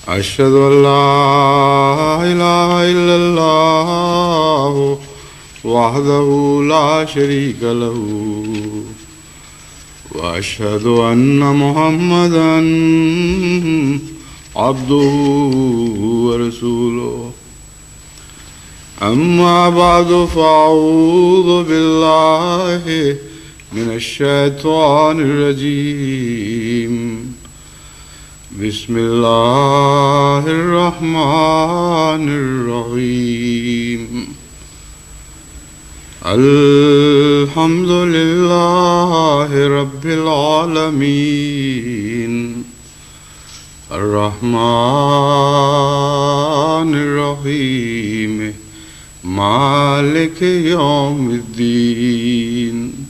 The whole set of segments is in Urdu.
أشهد أن لا إله إلا الله وحده لا شريك له وأشهد أن محمدا عبده ورسوله أما بعد فأعوذ بالله من الشيطان الرجيم بسم الله الرحمن الرحيم الحمد لله رب العالمين الرحمن الرحيم مالك يوم الدين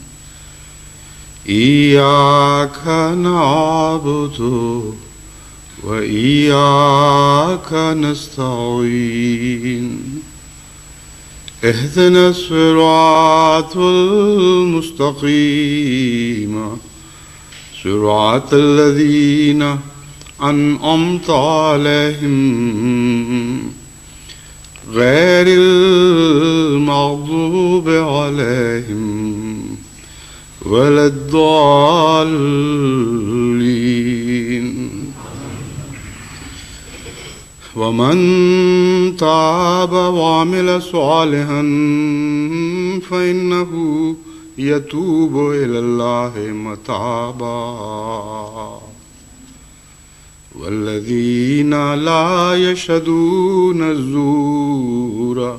إياك نعبد وإياك نستعين اهدنا الصراط المستقيم صراط الذين أنعمت عليهم غير المغضوب عليهم ولا الضالين ومن تاب وعمل صالحا فإنه يتوب إلى الله متابا والذين لا يشهدون الزور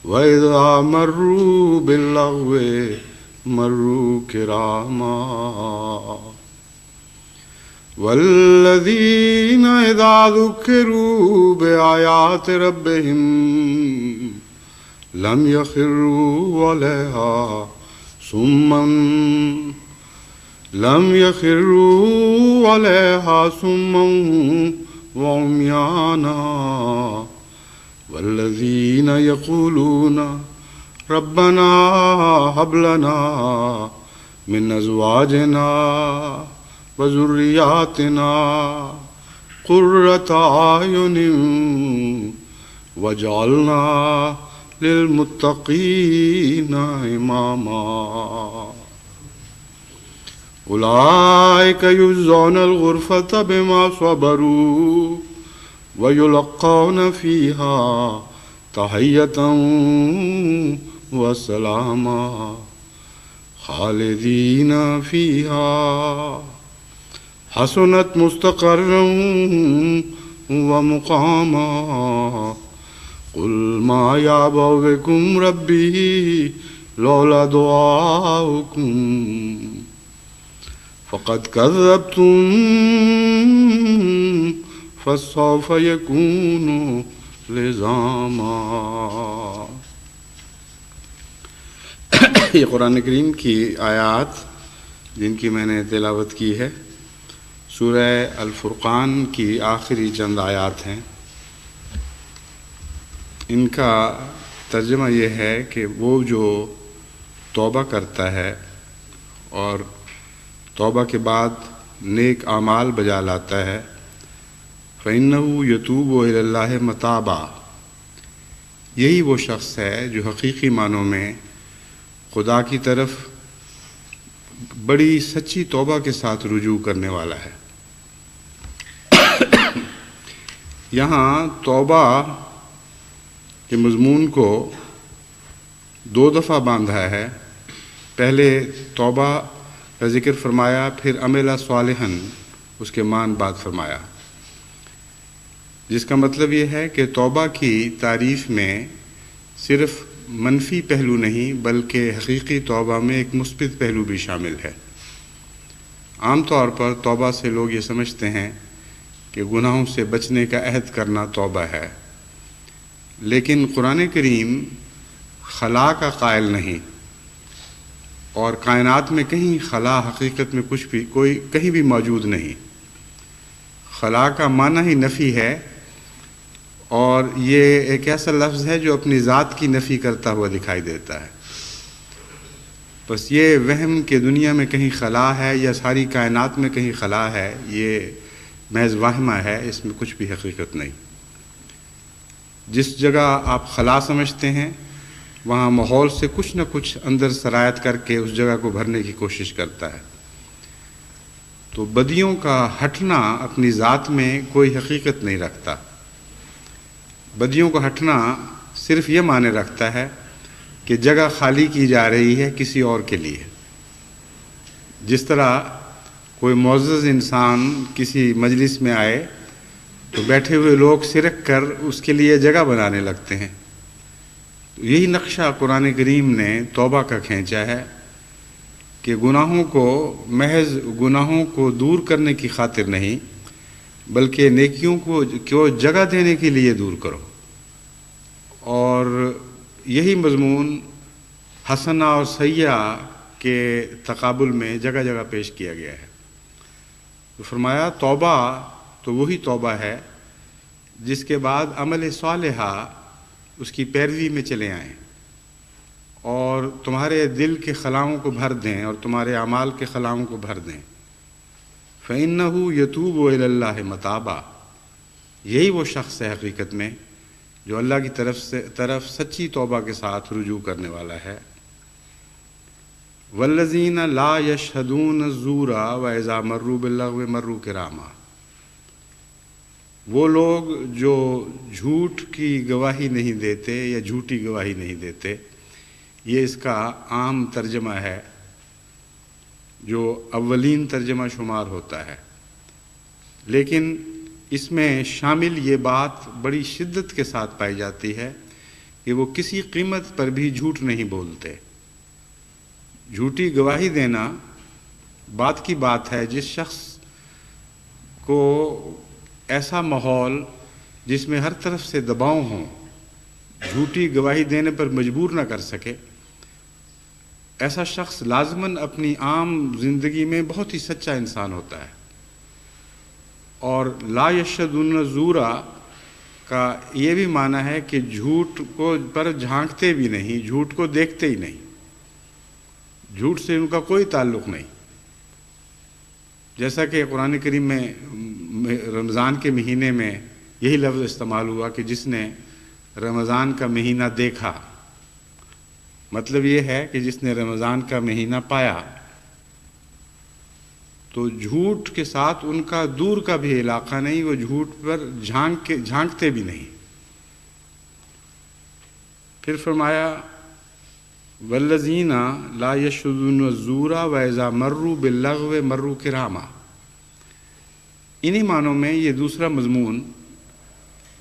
وإذا مروا باللغو مروا كراما والذين إذا ذكروا بآيات ربهم لم يخروا عليها صما وعميانا والذين يقولون ربنا هب لنا من أزواجنا وذرياتنا قرة أعين واجعلنا للمتقين إماما أولئك يجزون الغرفة بما صبروا ويلقون فيها تحية وسلاما خالدين فيها حسنت مستقرا ومقاما قل ما يعبأ بكم ربي لولا دعاؤكم فقد كذبتم فسوف يكون لزاما. یہ قرآن کریم کی آیات جن کی میں نے تلاوت کی ہے سورہ الفرقان کی آخری چند آیات ہیں. ان کا ترجمہ یہ ہے کہ وہ جو توبہ کرتا ہے اور توبہ کے بعد نیک اعمال بجا لاتا ہے فَإِنَّهُ يَتُوبُ إِلَى اللَّهِ مَتَابًا، یہی وہ شخص ہے جو حقیقی معنوں میں خدا کی طرف بڑی سچی توبہ کے ساتھ رجوع کرنے والا ہے. یہاں توبہ کے مضمون کو دو دفعہ باندھا ہے. پہلے توبہ کا ذکر فرمایا، پھر عمل صالحا اس کے مان بعد فرمایا، جس کا مطلب یہ ہے کہ توبہ کی تعریف میں صرف منفی پہلو نہیں بلکہ حقیقی توبہ میں ایک مثبت پہلو بھی شامل ہے. عام طور پر توبہ سے لوگ یہ سمجھتے ہیں کہ گناہوں سے بچنے کا عہد کرنا توبہ ہے، لیکن قرآن کریم خلا کا قائل نہیں، اور کائنات میں کہیں خلا حقیقت میں کہیں بھی موجود نہیں. خلا کا معنی ہی نفی ہے، اور یہ ایک ایسا لفظ ہے جو اپنی ذات کی نفی کرتا ہوا دکھائی دیتا ہے. بس یہ وہم کہ دنیا میں کہیں خلا ہے یا ساری کائنات میں کہیں خلا ہے، محض واہمہ ہے، اس میں کچھ بھی حقیقت نہیں۔ جس جگہ آپ خلا سمجھتے ہیں وہاں ماحول سے کچھ نہ کچھ اندر سرایت کر کے اس جگہ کو بھرنے کی کوشش کرتا ہے۔ تو بدیوں کا ہٹنا اپنی ذات میں کوئی حقیقت نہیں رکھتا۔ بدیوں کا ہٹنا صرف یہ معنی رکھتا ہے کہ جگہ خالی کی جا رہی ہے کسی اور کے لیے۔ جس طرح کوئی معزز انسان کسی مجلس میں آئے تو بیٹھے ہوئے لوگ سرک کر اس کے لیے جگہ بنانے لگتے ہیں۔ یہی نقشہ قرآن کریم نے توبہ کا کھینچا ہے کہ گناہوں کو محض گناہوں کو دور کرنے کی خاطر نہیں بلکہ نیکیوں کو جگہ دینے کے لیے دور کرو۔ اور یہی مضمون حسنہ اور سیئہ کے تقابل میں جگہ جگہ پیش کیا گیا ہے۔ تو فرمایا توبہ تو وہی توبہ ہے جس کے بعد عمل صالحہ اس کی پیروی میں چلے آئیں اور تمہارے دل کے خلاؤں کو بھر دیں اور تمہارے اعمال کے خلاؤں کو بھر دیں۔ فَإِنَّهُ يَتُوبُ إِلَى اللَّهِ مَتَابًا، یہی وہ شخص ہے حقیقت میں جو اللہ کی طرف سچی توبہ کے ساتھ رجوع کرنے والا ہے۔ وَالَّذِينَ لَا يَشْهَدُونَ الزُّورَ وَإِذَا مَرُّوا بِاللَّغْوِ مَرُّوا كِرَامًا، وہ لوگ جو جھوٹ کی گواہی نہیں دیتے یا جھوٹی گواہی نہیں دیتے، یہ اس کا عام ترجمہ ہے جو اولین ترجمہ شمار ہوتا ہے، لیکن اس میں شامل یہ بات بڑی شدت کے ساتھ پائی جاتی ہے کہ وہ کسی قیمت پر بھی جھوٹ نہیں بولتے۔ جھوٹی گواہی دینا بات کی بات ہے جس شخص کو ایسا ماحول جس میں ہر طرف سے دباؤ ہوں جھوٹی گواہی دینے پر مجبور نہ کر سکے، ایسا شخص لازماً اپنی عام زندگی میں بہت ہی سچا انسان ہوتا ہے۔ اور لا یشهدون الزور کا یہ بھی معنی ہے کہ جھوٹ کو پر جھانکتے بھی نہیں، جھوٹ کو دیکھتے ہی نہیں، جھوٹ سے ان کا کوئی تعلق نہیں۔ جیسا کہ قرآن کریم میں رمضان کے مہینے میں یہی لفظ استعمال ہوا کہ جس نے رمضان کا مہینہ دیکھا، مطلب یہ ہے کہ جس نے رمضان کا مہینہ پایا۔ تو جھوٹ کے ساتھ ان کا دور کا بھی علاقہ نہیں، وہ جھوٹ پر جھانکتے بھی نہیں۔ پھر فرمایا والذین لا یشهدون الزور واذا مروا باللغو مروا کراما، انہی معنوں میں یہ دوسرا مضمون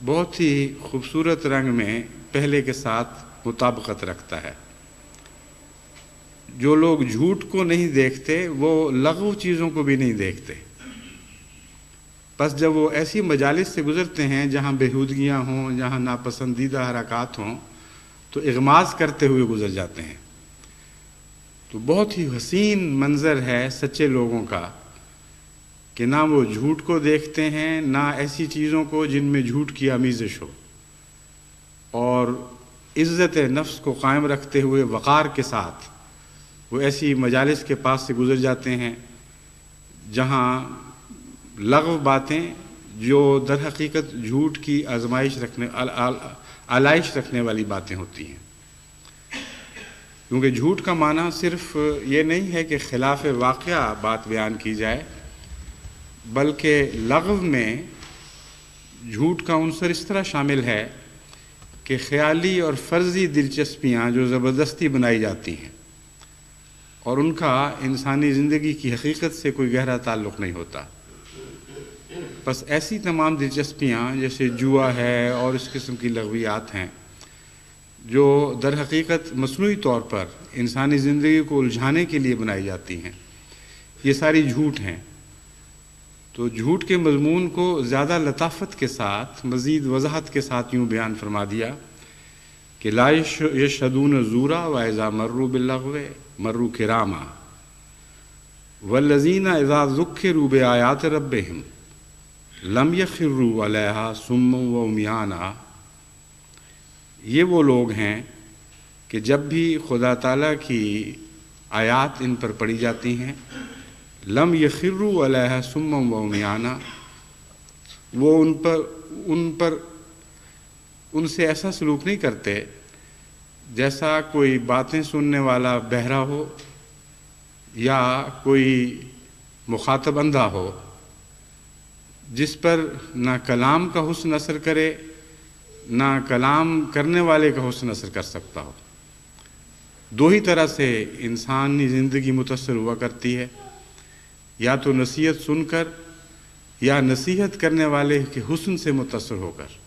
بہت ہی خوبصورت رنگ میں پہلے کے ساتھ مطابقت رکھتا ہے۔ جو لوگ جھوٹ کو نہیں دیکھتے وہ لغو چیزوں کو بھی نہیں دیکھتے، بس جب وہ ایسی مجالس سے گزرتے ہیں جہاں بےہودگیاں ہوں، جہاں ناپسندیدہ حرکات ہوں، تو اغماض کرتے ہوئے گزر جاتے ہیں۔ تو بہت ہی حسین منظر ہے سچے لوگوں کا کہ نہ وہ جھوٹ کو دیکھتے ہیں نہ ایسی چیزوں کو جن میں جھوٹ کی آمیزش ہو، اور عزت نفس کو قائم رکھتے ہوئے وقار کے ساتھ وہ ایسی مجالس کے پاس سے گزر جاتے ہیں جہاں لغو باتیں جو در حقیقت جھوٹ کی آلائش رکھنے والی باتیں ہوتی ہیں۔ کیونکہ جھوٹ کا معنی صرف یہ نہیں ہے کہ خلاف واقعہ بات بیان کی جائے، بلکہ لغو میں جھوٹ کا عنصر اس طرح شامل ہے کہ خیالی اور فرضی دلچسپیاں جو زبردستی بنائی جاتی ہیں اور ان کا انسانی زندگی کی حقیقت سے کوئی گہرا تعلق نہیں ہوتا۔ بس ایسی تمام دلچسپیاں جیسے جوا ہے اور اس قسم کی لغویات ہیں جو در حقیقت مصنوعی طور پر انسانی زندگی کو الجھانے کے لیے بنائی جاتی ہیں، یہ ساری جھوٹ ہیں۔ تو جھوٹ کے مضمون کو زیادہ لطافت کے ساتھ، مزید وضاحت کے ساتھ یوں بیان فرما دیا کہ لا یشهدون الزور واذا مروا باللغو مروا کراما والذین اذا ذکروا بآیات ربهم لم یخروا علیہا صما وعمیانا، یہ وہ لوگ ہیں کہ جب بھی خدا تعالیٰ کی آیات ان پر پڑھی جاتی ہیں لم یخروا علیہا صما وعمیانا، وہ ان سے ایسا سلوک نہیں کرتے جیسا کوئی باتیں سننے والا بہرا ہو یا کوئی مخاطب اندھا ہو، جس پر نہ کلام کا حسن اثر کرے نہ کلام کرنے والے کا حسن اثر کر سکتا ہو۔ دو ہی طرح سے انسانی زندگی متاثر ہوا کرتی ہے، یا تو نصیحت سن کر یا نصیحت کرنے والے کے حسن سے متاثر ہو کر۔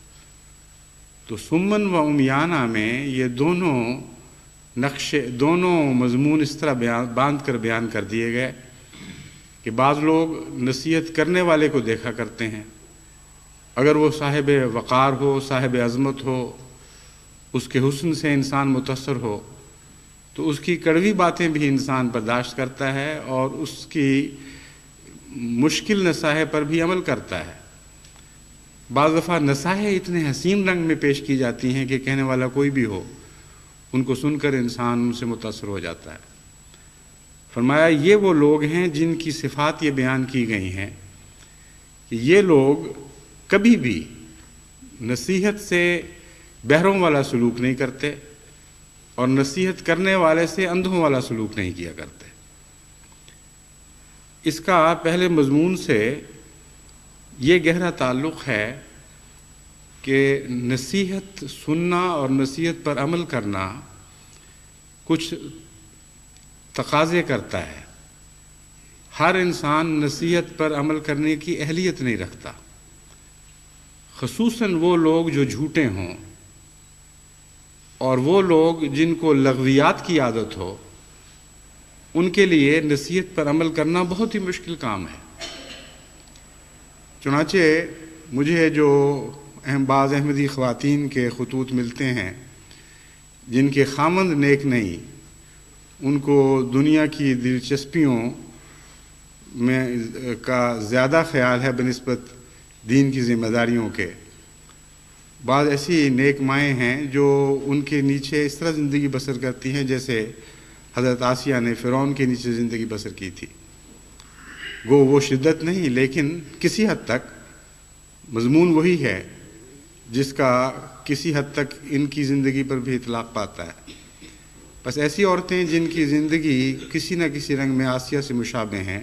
تو سمن و عمیانہ میں یہ دونوں مضمون اس طرح باندھ کر بیان کر دیے گئے کہ بعض لوگ نصیحت کرنے والے کو دیکھا کرتے ہیں، اگر وہ صاحب وقار ہو، صاحب عظمت ہو، اس کے حسن سے انسان متاثر ہو تو اس کی کڑوی باتیں بھی انسان برداشت کرتا ہے اور اس کی مشکل نصائح پر بھی عمل کرتا ہے۔ بعض دفعہ نصائح اتنے حسین رنگ میں پیش کی جاتی ہیں کہ کہنے والا کوئی بھی ہو، ان کو سن کر انسان ان سے متاثر ہو جاتا ہے۔ فرمایا یہ وہ لوگ ہیں جن کی صفات یہ بیان کی گئی ہیں کہ یہ لوگ کبھی بھی نصیحت سے بہروں والا سلوک نہیں کرتے اور نصیحت کرنے والے سے اندھوں والا سلوک نہیں کیا کرتے۔ اس کا پہلے مضمون سے یہ گہرا تعلق ہے کہ نصیحت سننا اور نصیحت پر عمل کرنا کچھ تقاضے کرتا ہے۔ ہر انسان نصیحت پر عمل کرنے کی اہلیت نہیں رکھتا، خصوصاً وہ لوگ جو جھوٹے ہوں اور وہ لوگ جن کو لغویات کی عادت ہو، ان کے لیے نصیحت پر عمل کرنا بہت ہی مشکل کام ہے۔ چنانچہ مجھے جو بعض احمدی خواتین کے خطوط ملتے ہیں جن کے خامند نیک نہیں، ان کو دنیا کی دلچسپیوں میں کا زیادہ خیال ہے بنسبت دین کی ذمہ داریوں کے، بعض ایسی نیک مائیں ہیں جو ان کے نیچے اس طرح زندگی بسر کرتی ہیں جیسے حضرت آسیہ نے فرعون کے نیچے زندگی بسر کی تھی۔ گو وہ شدت نہیں، لیکن کسی حد تک مضمون وہی ہے جس کا کسی حد تک ان کی زندگی پر بھی اطلاق پاتا ہے۔ بس ایسی عورتیں جن کی زندگی کسی نہ کسی رنگ میں آسیہ سے مشابہ ہیں،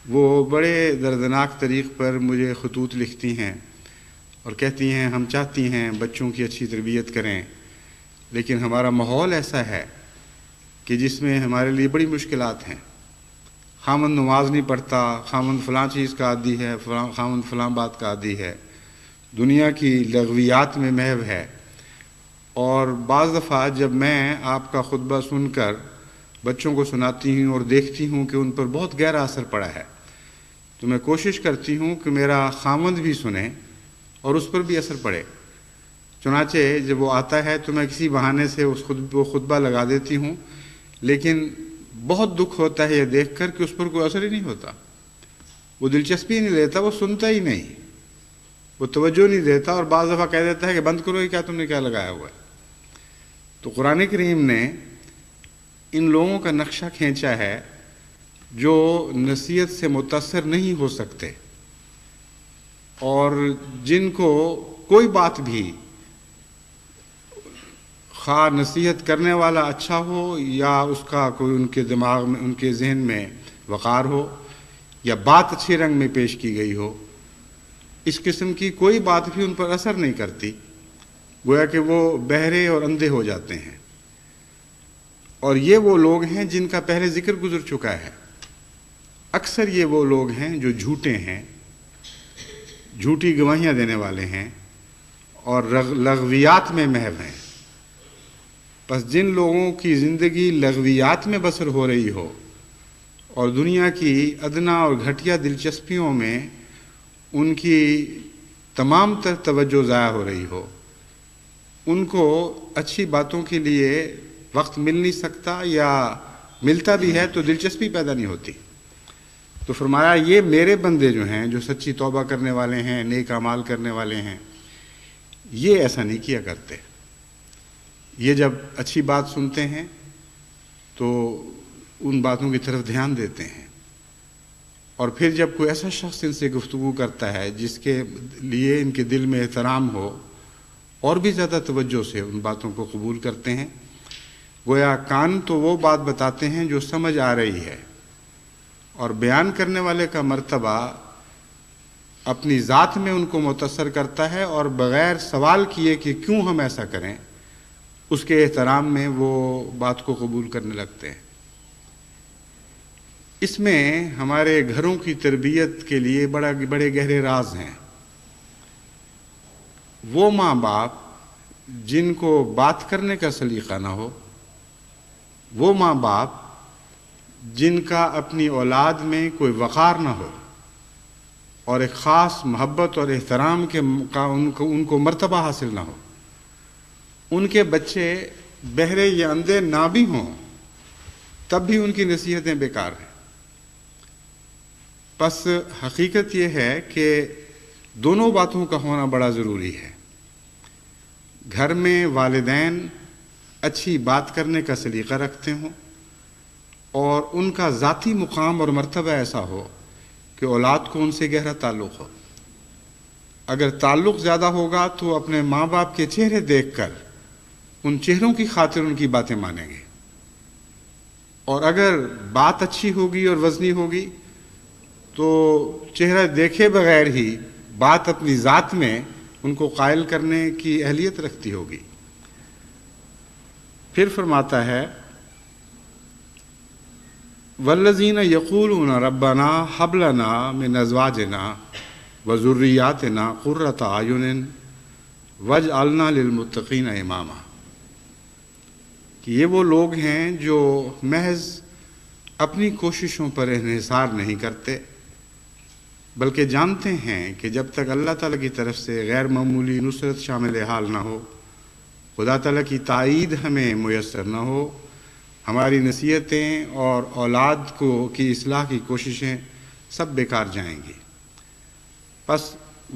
وہ بڑے دردناک طریق پر مجھے خطوط لکھتی ہیں اور کہتی ہیں ہم چاہتی ہیں بچوں کی اچھی تربیت کریں، لیکن ہمارا ماحول ایسا ہے کہ جس میں ہمارے لیے بڑی مشکلات ہیں۔ خامند نماز نہیں پڑھتا، خامند فلاں چیز کا عادی ہے، خامند فلاں بات کا عادی ہے، دنیا کی لغویات میں محو ہے۔ اور بعض دفعہ جب میں آپ کا خطبہ سن کر بچوں کو سناتی ہوں اور دیکھتی ہوں کہ ان پر بہت گہرا اثر پڑا ہے، تو میں کوشش کرتی ہوں کہ میرا خامند بھی سنے اور اس پر بھی اثر پڑے۔ چنانچہ جب وہ آتا ہے تو میں کسی بہانے سے وہ خطبہ لگا دیتی ہوں، لیکن بہت دکھ ہوتا ہے یہ دیکھ کر کہ اس پر کوئی اثر ہی نہیں ہوتا، وہ دلچسپی نہیں لیتا، وہ سنتا ہی نہیں، وہ توجہ نہیں دیتا، اور بعض دفعہ کہہ دیتا ہے کہ بند کرو، یہ کیا تم نے کیا لگایا ہوا ہے۔ تو قرآن کریم نے ان لوگوں کا نقشہ کھینچا ہے جو نصیحت سے متاثر نہیں ہو سکتے اور جن کو کوئی بات بھی، خواہ نصیحت کرنے والا اچھا ہو یا اس کا کوئی ان کے دماغ میں، ان کے ذہن میں وقار ہو یا بات اچھے رنگ میں پیش کی گئی ہو، اس قسم کی کوئی بات بھی ان پر اثر نہیں کرتی، گویا کہ وہ بہرے اور اندھے ہو جاتے ہیں۔ اور یہ وہ لوگ ہیں جن کا پہلے ذکر گزر چکا ہے۔ اکثر یہ وہ لوگ ہیں جو جھوٹے ہیں، جھوٹی گواہیاں دینے والے ہیں اور لغویات میں محو ہیں۔ پس جن لوگوں کی زندگی لغویات میں بسر ہو رہی ہو اور دنیا کی ادنا اور گھٹیا دلچسپیوں میں ان کی تمام تر توجہ ضائع ہو رہی ہو، ان کو اچھی باتوں کے لیے وقت مل نہیں سکتا، یا ملتا بھی ہے تو دلچسپی پیدا نہیں ہوتی۔ تو فرمایا یہ میرے بندے جو ہیں، جو سچی توبہ کرنے والے ہیں، نیک اعمال کرنے والے ہیں، یہ ایسا نہیں کیا کرتے۔ یہ جب اچھی بات سنتے ہیں تو ان باتوں کی طرف دھیان دیتے ہیں، اور پھر جب کوئی ایسا شخص ان سے گفتگو کرتا ہے جس کے لیے ان کے دل میں احترام ہو، اور بھی زیادہ توجہ سے ان باتوں کو قبول کرتے ہیں۔ گویا کان تو وہ بات بتاتے ہیں جو سمجھ آ رہی ہے، اور بیان کرنے والے کا مرتبہ اپنی ذات میں ان کو متاثر کرتا ہے، اور بغیر سوال کیے کہ کیوں ہم ایسا کریں، اس کے احترام میں وہ بات کو قبول کرنے لگتے ہیں۔ اس میں ہمارے گھروں کی تربیت کے لیے بڑے گہرے راز ہیں۔ وہ ماں باپ جن کو بات کرنے کا سلیقہ نہ ہو، وہ ماں باپ جن کا اپنی اولاد میں کوئی وقار نہ ہو اور ایک خاص محبت اور احترام کا ان کو مرتبہ حاصل نہ ہو، ان کے بچے بہرے یا اندھے نہ بھی ہوں تب بھی ان کی نصیحتیں بیکار ہیں۔ پس حقیقت یہ ہے کہ دونوں باتوں کا ہونا بڑا ضروری ہے۔ گھر میں والدین اچھی بات کرنے کا سلیقہ رکھتے ہوں، اور ان کا ذاتی مقام اور مرتبہ ایسا ہو کہ اولاد کو ان سے گہرا تعلق ہو۔ اگر تعلق زیادہ ہوگا تو اپنے ماں باپ کے چہرے دیکھ کر ان چہروں کی خاطر ان کی باتیں مانیں گے، اور اگر بات اچھی ہوگی اور وزنی ہوگی تو چہرہ دیکھے بغیر ہی بات اپنی ذات میں ان کو قائل کرنے کی اہلیت رکھتی ہوگی۔ پھر فرماتا ہے والذین یقولون ربنا ھب لنا من ازواجنا وذریاتنا قرۃ اعین واجعلنا للمتقین اماما، کہ یہ وہ لوگ ہیں جو محض اپنی کوششوں پر انحصار نہیں کرتے، بلکہ جانتے ہیں کہ جب تک اللہ تعالیٰ کی طرف سے غیر معمولی نصرت شامل حال نہ ہو، خدا تعالیٰ کی تائید ہمیں میسر نہ ہو، ہماری نصیحتیں اور اولاد کی اصلاح کی کوششیں سب بیکار جائیں گی۔ پس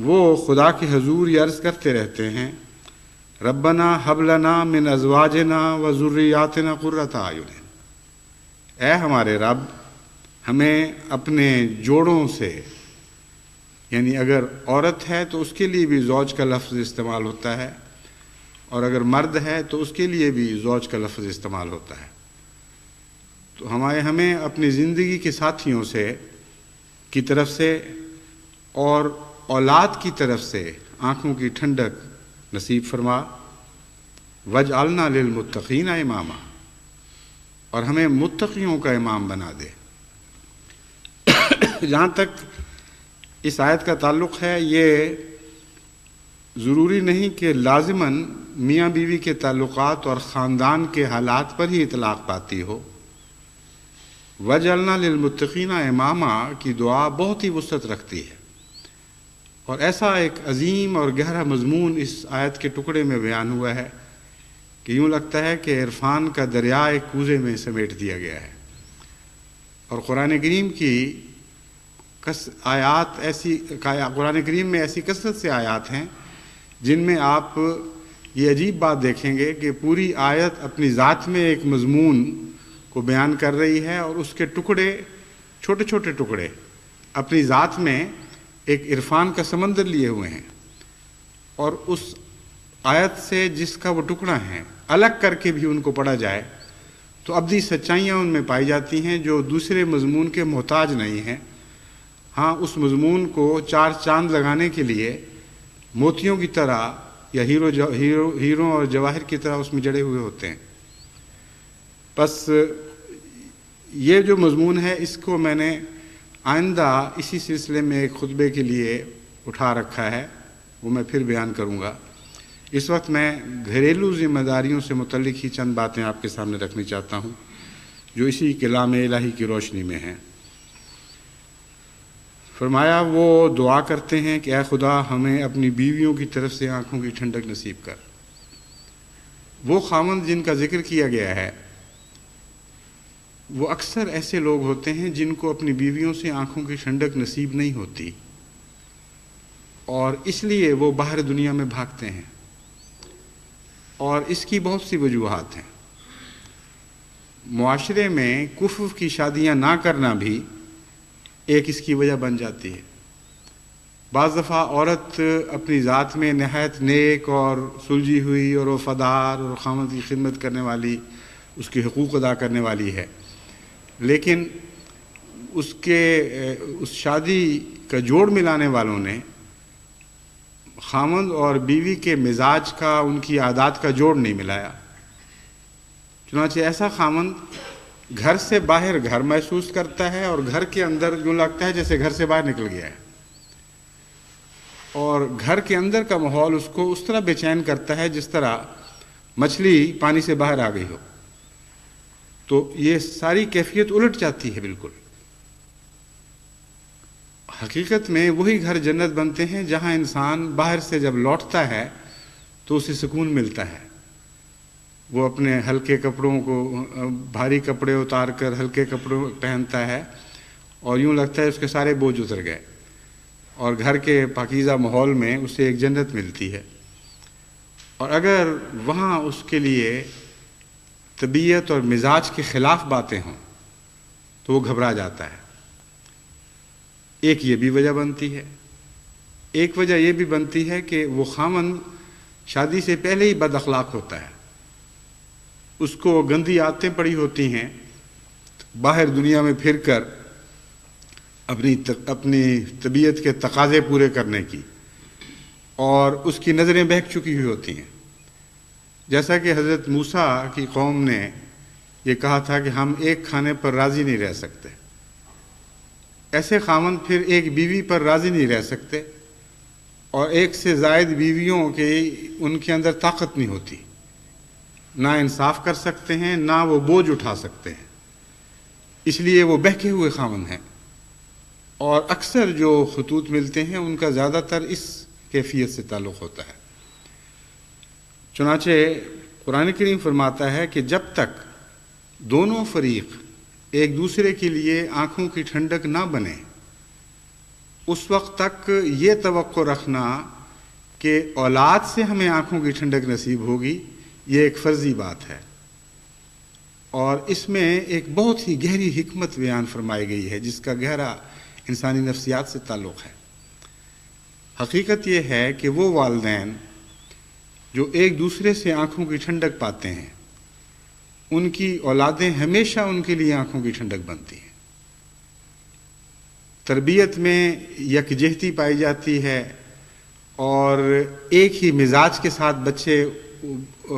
وہ خدا کے حضور یہ عرض کرتے رہتے ہیں ربنا ھب لنا من ازواجنا وذریاتنا قرۃ اعین، اے ہمارے رب ہمیں اپنے جوڑوں سے، یعنی اگر عورت ہے تو اس کے لیے بھی زوج کا لفظ استعمال ہوتا ہے، اور اگر مرد ہے تو اس کے لیے بھی زوج کا لفظ استعمال ہوتا ہے، تو ہمیں اپنی زندگی کے ساتھیوں سے کی طرف سے اور اولاد کی طرف سے آنکھوں کی ٹھنڈک نصیب فرما، وجعلنا للمتقین اماما، اور ہمیں متقیوں کا امام بنا دے۔ جہاں تک اس آیت کا تعلق ہے، یہ ضروری نہیں کہ لازماً میاں بیوی کے تعلقات اور خاندان کے حالات پر ہی اطلاق پاتی ہو۔ وجعلنا للمتقین اماما کی دعا بہت ہی وسعت رکھتی ہے، اور ایسا ایک عظیم اور گہرا مضمون اس آیت کے ٹکڑے میں بیان ہوا ہے کہ یوں لگتا ہے کہ عرفان کا دریا ایک کوزے میں سمیٹ دیا گیا ہے۔ اور قرآن کریم میں ایسی کثرت سے آیات ہیں جن میں آپ یہ عجیب بات دیکھیں گے کہ پوری آیت اپنی ذات میں ایک مضمون کو بیان کر رہی ہے، اور اس کے ٹکڑے، چھوٹے چھوٹے ٹکڑے اپنی ذات میں ایک عرفان کا سمندر لیے ہوئے ہیں، اور اس آیت سے جس کا وہ ٹکڑا ہے الگ کر کے بھی ان کو پڑھا جائے تو ابدی سچائیاں ان میں پائی جاتی ہیں جو دوسرے مضمون کے محتاج نہیں ہیں۔ ہاں، اس مضمون کو چار چاند لگانے کے لیے موتیوں کی طرح یا ہیروں اور جواہر کی طرح اس میں جڑے ہوئے ہوتے ہیں۔ بس یہ جو مضمون ہے اس کو میں نے آئندہ اسی سلسلے میں ایک خطبے کے لیے اٹھا رکھا ہے، وہ میں پھر بیان کروں گا۔ اس وقت میں گھریلو ذمہ داریوں سے متعلق ہی چند باتیں آپ کے سامنے رکھنی چاہتا ہوں جو اسی کلام الہی کی روشنی میں ہیں۔ فرمایا وہ دعا کرتے ہیں کہ اے خدا ہمیں اپنی بیویوں کی طرف سے آنکھوں کی ٹھنڈک نصیب کر۔ وہ خاوند جن کا ذکر کیا گیا ہے وہ اکثر ایسے لوگ ہوتے ہیں جن کو اپنی بیویوں سے آنکھوں کی ٹھنڈک نصیب نہیں ہوتی، اور اس لیے وہ باہر دنیا میں بھاگتے ہیں، اور اس کی بہت سی وجوہات ہیں۔ معاشرے میں کفر کی شادیاں نہ کرنا بھی ایک اس کی وجہ بن جاتی ہے۔ بعض دفعہ عورت اپنی ذات میں نہایت نیک اور سلجھی ہوئی اور وفادار اور خاوند کی خدمت کرنے والی، اس کے حقوق ادا کرنے والی ہے، لیکن اس شادی کا جوڑ ملانے والوں نے خاوند اور بیوی کے مزاج کا، ان کی عادات کا جوڑ نہیں ملایا۔ چنانچہ ایسا خاوند گھر سے باہر گھر محسوس کرتا ہے اور گھر کے اندر یوں لگتا ہے جیسے گھر سے باہر نکل گیا ہے، اور گھر کے اندر کا ماحول اس کو اس طرح بے چین کرتا ہے جس طرح مچھلی پانی سے باہر آ گئی ہو۔ تو یہ ساری کیفیت الٹ جاتی ہے بالکل۔ حقیقت میں وہی گھر جنت بنتے ہیں جہاں انسان باہر سے جب لوٹتا ہے تو اسے سکون ملتا ہے۔ وہ اپنے ہلکے کپڑوں کو، بھاری کپڑے اتار کر ہلکے کپڑے پہنتا ہے اور یوں لگتا ہے اس کے سارے بوجھ اتر گئے، اور گھر کے پاکیزہ ماحول میں اسے ایک جنت ملتی ہے۔ اور اگر وہاں اس کے لیے طبیعت اور مزاج کے خلاف باتیں ہوں تو وہ گھبرا جاتا ہے۔ ایک یہ بھی وجہ بنتی ہے۔ ایک وجہ یہ بھی بنتی ہے کہ وہ خاوند شادی سے پہلے ہی بد اخلاق ہوتا ہے، اس کو گندی عادتیں پڑی ہوتی ہیں باہر دنیا میں پھر کر اپنی طبیعت کے تقاضے پورے کرنے کی، اور اس کی نظریں بہک چکی ہوئی ہوتی ہیں۔ جیسا کہ حضرت موسیٰ کی قوم نے یہ کہا تھا کہ ہم ایک کھانے پر راضی نہیں رہ سکتے، ایسے خاوند پھر ایک بیوی پر راضی نہیں رہ سکتے، اور ایک سے زائد بیویوں کے ان کے اندر طاقت نہیں ہوتی، نہ انصاف کر سکتے ہیں نہ وہ بوجھ اٹھا سکتے ہیں، اس لیے وہ بہکے ہوئے خاوند ہیں۔ اور اکثر جو خطوط ملتے ہیں ان کا زیادہ تر اس کیفیت سے تعلق ہوتا ہے۔ چنانچہ قرآن کریم فرماتا ہے کہ جب تک دونوں فریق ایک دوسرے کے لیے آنکھوں کی ٹھنڈک نہ بنے، اس وقت تک یہ توقع رکھنا کہ اولاد سے ہمیں آنکھوں کی ٹھنڈک نصیب ہوگی، یہ ایک فرضی بات ہے۔ اور اس میں ایک بہت ہی گہری حکمت بیان فرمائی گئی ہے جس کا گہرا انسانی نفسیات سے تعلق ہے۔ حقیقت یہ ہے کہ وہ والدین جو ایک دوسرے سے آنکھوں کی ٹھنڈک پاتے ہیں، ان کی اولادیں ہمیشہ ان کے لیے آنکھوں کی ٹھنڈک بنتی ہیں۔ تربیت میں یکجہتی پائی جاتی ہے، اور ایک ہی مزاج کے ساتھ بچے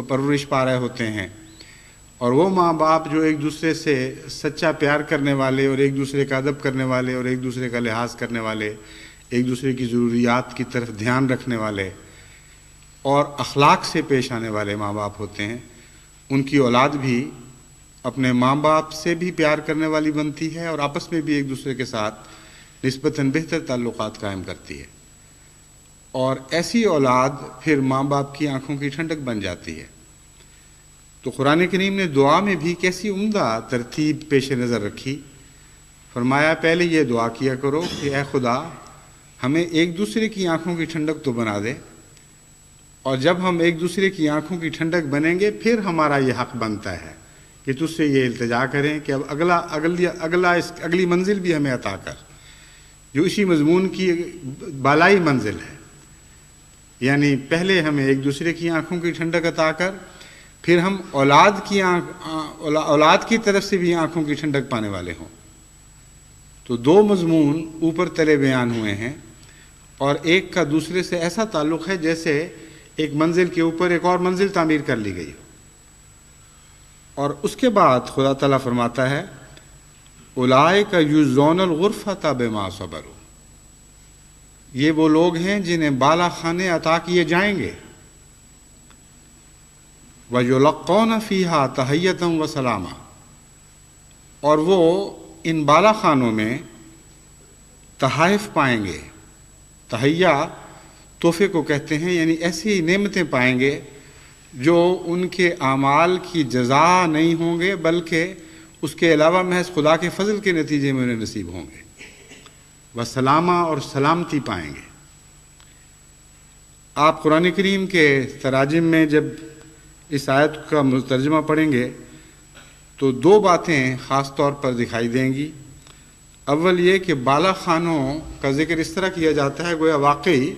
پرورش پا رہے ہوتے ہیں، اور وہ ماں باپ جو ایک دوسرے سے سچا پیار کرنے والے اور ایک دوسرے کا ادب کرنے والے اور ایک دوسرے کا لحاظ کرنے والے، ایک دوسرے کی ضروریات کی طرف دھیان رکھنے والے اور اخلاق سے پیش آنے والے ماں باپ ہوتے ہیں، ان کی اولاد بھی اپنے ماں باپ سے بھی پیار کرنے والی بنتی ہے اور آپس میں بھی ایک دوسرے کے ساتھ نسبتاً بہتر تعلقات قائم کرتی ہے، اور ایسی اولاد پھر ماں باپ کی آنکھوں کی ٹھنڈک بن جاتی ہے۔ تو قرآن کریم نے دعا میں بھی کیسی عمدہ ترتیب پیش نظر رکھی۔ فرمایا پہلے یہ دعا کیا کرو کہ اے خدا ہمیں ایک دوسرے کی آنکھوں کی ٹھنڈک تو بنا دے، اور جب ہم ایک دوسرے کی آنکھوں کی ٹھنڈک بنیں گے پھر ہمارا یہ حق بنتا ہے کہ تجھ سے یہ التجا کریں کہ اب اگلی منزل بھی ہمیں عطا کر، جو اسی مضمون کی بالائی منزل ہے۔ یعنی پہلے ہمیں ایک دوسرے کی آنکھوں کی ٹھنڈک عطا کر، پھر ہم اولاد کی طرف سے بھی آنکھوں کی ٹھنڈک پانے والے ہوں۔ تو دو مضمون اوپر تلے بیان ہوئے ہیں، اور ایک کا دوسرے سے ایسا تعلق ہے جیسے ایک منزل کے اوپر ایک اور منزل تعمیر کر لی گئی ہو۔ اور اس کے بعد خدا تعالیٰ فرماتا ہے اولئک یجزون الغرفۃ بما صبروا، یہ وہ لوگ ہیں جنہیں بالا خانے عطا کیے جائیں گے، وَيُلَقَّوْنَ فِيهَا تَحِيَّةً وَسَلَامًا، اور وہ ان بالا خانوں میں تحائف پائیں گے۔ تحیہ تحفے کو کہتے ہیں، یعنی ایسی نعمتیں پائیں گے جو ان کے اعمال کی جزا نہیں ہوں گے، بلکہ اس کے علاوہ محض خدا کے فضل کے نتیجے میں انہیں نصیب ہوں گے۔ وسلامہ، اور سلامتی پائیں گے۔ آپ قرآن کریم کے تراجم میں جب اس آیت کا ترجمہ پڑھیں گے تو دو باتیں خاص طور پر دکھائی دیں گی۔ اول یہ کہ بالا خانوں کا ذکر اس طرح کیا جاتا ہے گویا واقعی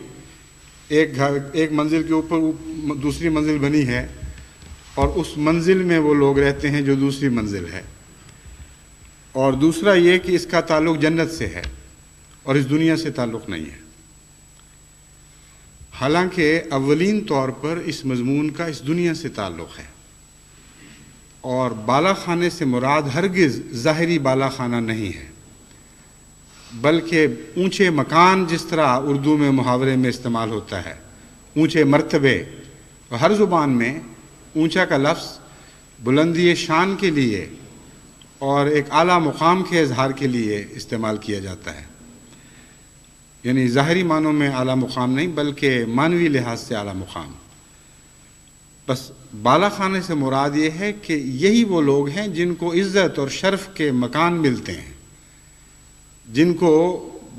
ایک منزل کے اوپر دوسری منزل بنی ہے اور اس منزل میں وہ لوگ رہتے ہیں جو دوسری منزل ہے، اور دوسرا یہ کہ اس کا تعلق جنت سے ہے اور اس دنیا سے تعلق نہیں ہے۔ حالانکہ اولین طور پر اس مضمون کا اس دنیا سے تعلق ہے، اور بالا خانے سے مراد ہرگز ظاہری بالا خانہ نہیں ہے، بلکہ اونچے مکان، جس طرح اردو میں محاورے میں استعمال ہوتا ہے، اونچے مرتبے، اور ہر زبان میں اونچا کا لفظ بلندی شان کے لیے اور ایک اعلیٰ مقام کے اظہار کے لیے استعمال کیا جاتا ہے، یعنی ظاہری معنوں میں اعلیٰ مقام نہیں بلکہ معنوی لحاظ سے اعلیٰ مقام۔ بس بالا خانے سے مراد یہ ہے کہ یہی وہ لوگ ہیں جن کو عزت اور شرف کے مکان ملتے ہیں، جن کو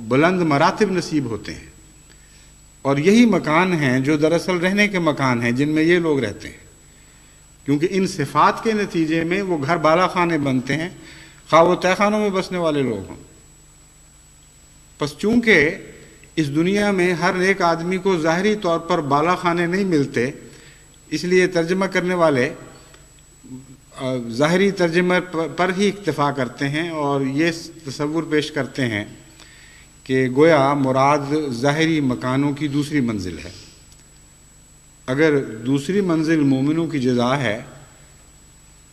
بلند مراتب نصیب ہوتے ہیں، اور یہی مکان ہیں جو دراصل رہنے کے مکان ہیں جن میں یہ لوگ رہتے ہیں، کیونکہ ان صفات کے نتیجے میں وہ گھر بالا خانے بنتے ہیں، خواہ وہ تہہ خانوں میں بسنے والے لوگ ہوں۔ پس چونکہ اس دنیا میں ہر ایک آدمی کو ظاہری طور پر بالا خانے نہیں ملتے، اس لیے ترجمہ کرنے والے ظاہری ترجمہ پر ہی اکتفا کرتے ہیں اور یہ تصور پیش کرتے ہیں کہ گویا مراد ظاہری مکانوں کی دوسری منزل ہے۔ اگر دوسری منزل مومنوں کی جزا ہے،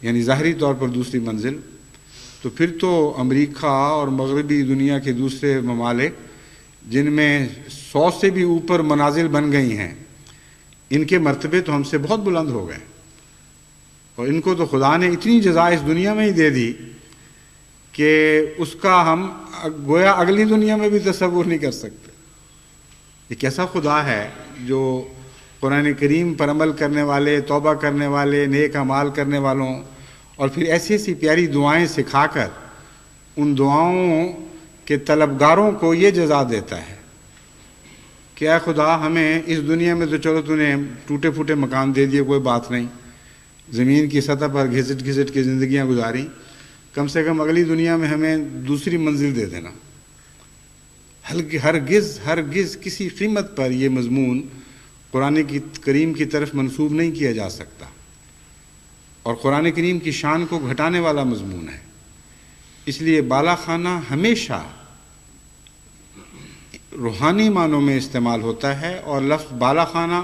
یعنی ظاہری طور پر دوسری منزل، تو پھر تو امریکہ اور مغربی دنیا کے دوسرے ممالک جن میں 100 سے بھی اوپر منازل بن گئی ہیں، ان کے مرتبے تو ہم سے بہت بلند ہو گئے، اور ان کو تو خدا نے اتنی جزا اس دنیا میں ہی دے دی کہ اس کا ہم گویا اگلی دنیا میں بھی تصور نہیں کر سکتے۔ یہ کیسا خدا ہے جو قرآن کریم پر عمل کرنے والے، توبہ کرنے والے، نیک اعمال کرنے والوں، اور پھر ایسی ایسی پیاری دعائیں سکھا کر ان دعاؤں کے طلبگاروں کو یہ جزا دیتا ہے کہ اے خدا، ہمیں اس دنیا میں تو چلو تو نے ٹوٹے پھوٹے مکان دے دیے، کوئی بات نہیں، زمین کی سطح پر گھسٹ گھسٹ کے زندگیاں گزاری، کم سے کم اگلی دنیا میں ہمیں دوسری منزل دے دینا۔ ہرگز کسی قیمت پر یہ مضمون قرآن کریم کی طرف منسوب نہیں کیا جا سکتا، اور قرآن کریم کی شان کو گھٹانے والا مضمون ہے۔ اس لیے بالا خانہ ہمیشہ روحانی معنوں میں استعمال ہوتا ہے، اور لفظ بالا خانہ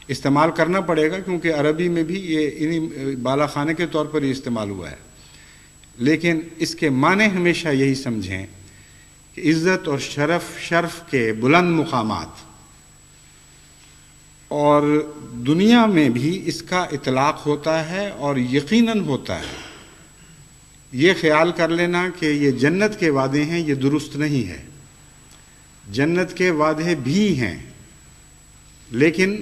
استعمال کرنا پڑے گا کیونکہ عربی میں بھی یہ انہی بالا خانے کے طور پر یہ استعمال ہوا ہے، لیکن اس کے معنی ہمیشہ یہی سمجھیں کہ عزت اور شرف کے بلند مقامات، اور دنیا میں بھی اس کا اطلاق ہوتا ہے اور یقیناً ہوتا ہے۔ یہ خیال کر لینا کہ یہ جنت کے وعدے ہیں، یہ درست نہیں ہے۔ جنت کے وعدے بھی ہیں، لیکن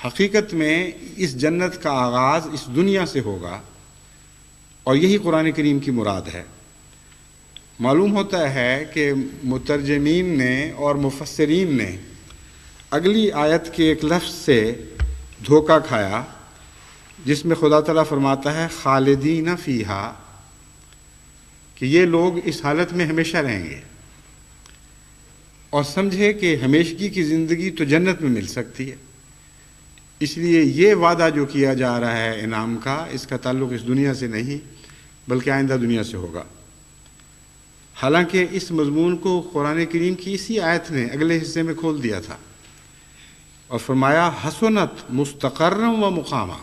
حقیقت میں اس جنت کا آغاز اس دنیا سے ہوگا، اور یہی قرآن کریم کی مراد ہے۔ معلوم ہوتا ہے کہ مترجمین نے اور مفسرین نے اگلی آیت کے ایک لفظ سے دھوکہ کھایا، جس میں خدا تعالیٰ فرماتا ہے خالدین فیہا، کہ یہ لوگ اس حالت میں ہمیشہ رہیں گے، اور سمجھے کہ ہمیشگی کی زندگی تو جنت میں مل سکتی ہے، اس لیے یہ وعدہ جو کیا جا رہا ہے انعام کا، اس کا تعلق اس دنیا سے نہیں بلکہ آئندہ دنیا سے ہوگا۔ حالانکہ اس مضمون کو قرآن کریم کی اسی آیت نے اگلے حصے میں کھول دیا تھا اور فرمایا حسنت مستقرم و مقامہ،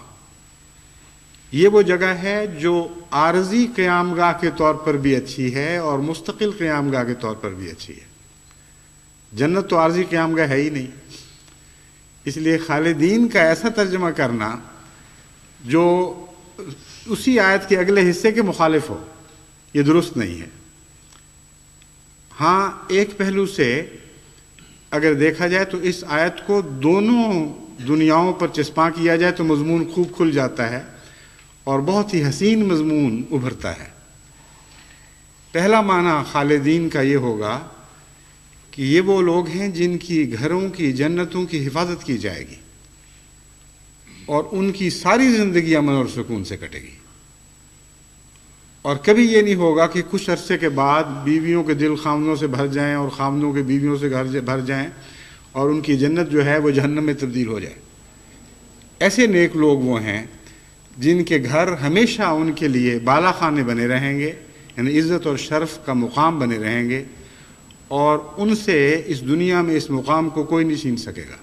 یہ وہ جگہ ہے جو عارضی قیام گاہ کے طور پر بھی اچھی ہے اور مستقل قیام گاہ کے طور پر بھی اچھی ہے۔ جنت تو عارضی قیام گاہ ہے ہی نہیں، اس لیے خالدین کا ایسا ترجمہ کرنا جو اسی آیت کے اگلے حصے کے مخالف ہو، یہ درست نہیں ہے۔ ہاں، ایک پہلو سے اگر دیکھا جائے تو اس آیت کو دونوں دنیاؤں پر چسپاں کیا جائے تو مضمون خوب کھل جاتا ہے اور بہت ہی حسین مضمون ابھرتا ہے۔ پہلا معنی خالدین کا یہ ہوگا کہ یہ وہ لوگ ہیں جن کی گھروں کی، جنتوں کی حفاظت کی جائے گی، اور ان کی ساری زندگی امن اور سکون سے کٹے گی۔ اور کبھی یہ نہیں ہوگا کہ کچھ عرصے کے بعد بیویوں کے دل خاوندوں سے بھر جائیں اور خاوندوں کے بیویوں سے بھر جائیں اور ان کی جنت جو ہے وہ جہنم میں تبدیل ہو جائے۔ ایسے نیک لوگ وہ ہیں جن کے گھر ہمیشہ ان کے لیے بالا خانے بنے رہیں گے، یعنی عزت اور شرف کا مقام بنے رہیں گے، اور ان سے اس دنیا میں اس مقام کو کوئی نہیں چھین سکے گا،